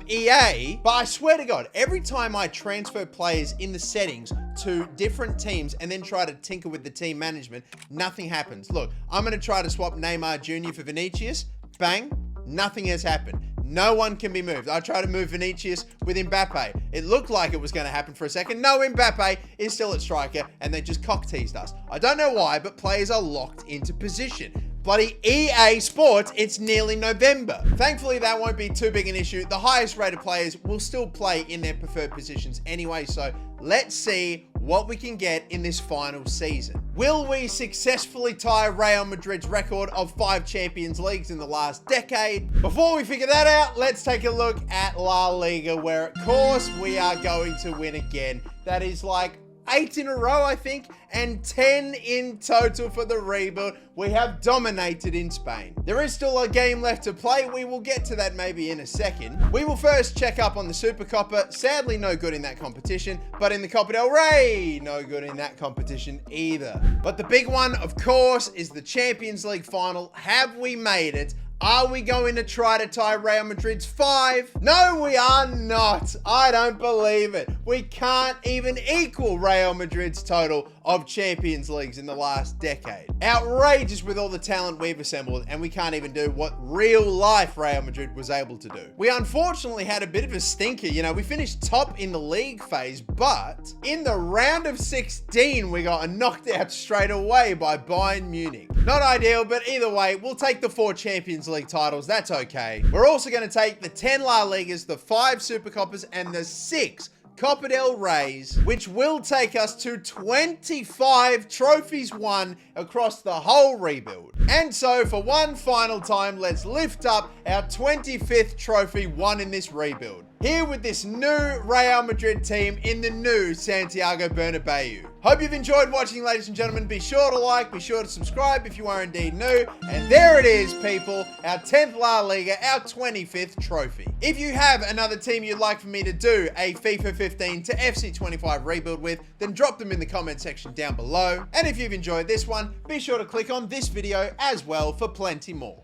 EA, but I swear to God, every time I transfer players in the settings to different teams and then try to tinker with the team management, nothing happens. Look, I'm going to try to swap Neymar Jr. for Vinicius. Bang, nothing has happened. No one can be moved. I tried to move Vinicius with Mbappe. It looked like it was going to happen for a second. No, Mbappe is still at striker, and they just cock-teased us. I don't know why, but players are locked into position. Bloody EA Sports, it's nearly November. Thankfully, that won't be too big an issue. The highest rated players will still play in their preferred positions anyway, so let's see what we can get in this final season. Will we successfully tie Real Madrid's record of 5 Champions Leagues in the last decade? Before we figure that out, let's take a look at La Liga, where of course we are going to win again. That is like 8 in a row, I think, and 10 in total for the rebuild. We have dominated in Spain. There is still a game left to play. We will get to that maybe in a second. We will first check up on the Supercopa. Sadly, no good in that competition, but in the Copa del Rey, no good in that competition either. But the big one, of course, is the Champions League final. Have we made it? Are we going to try to tie Real Madrid's 5? No, we are not. I don't believe it. We can't even equal Real Madrid's total of Champions Leagues in the last decade. Outrageous with all the talent we've assembled, and we can't even do what real life Real Madrid was able to do. We unfortunately had a bit of a stinker. You know, we finished top in the league phase, but in the round of 16, we got knocked out straight away by Bayern Munich. Not ideal, but either way, we'll take the 4 Champions League titles. That's okay. We're also going to take the 10 La Ligas, the 5 Supercopas, and the 6 Copa del Reys, which will take us to 25 trophies won across the whole rebuild. And so for one final time, let's lift up our 25th trophy won in this rebuild. Here with this new Real Madrid team in the new Santiago Bernabeu. Hope you've enjoyed watching, ladies and gentlemen. Be sure to like, be sure to subscribe if you are indeed new. And there it is, people, our 10th La Liga, our 25th trophy. If you have another team you'd like for me to do a FIFA 15 to FC 25 rebuild with, then drop them in the comment section down below. And if you've enjoyed this one, be sure to click on this video as well for plenty more.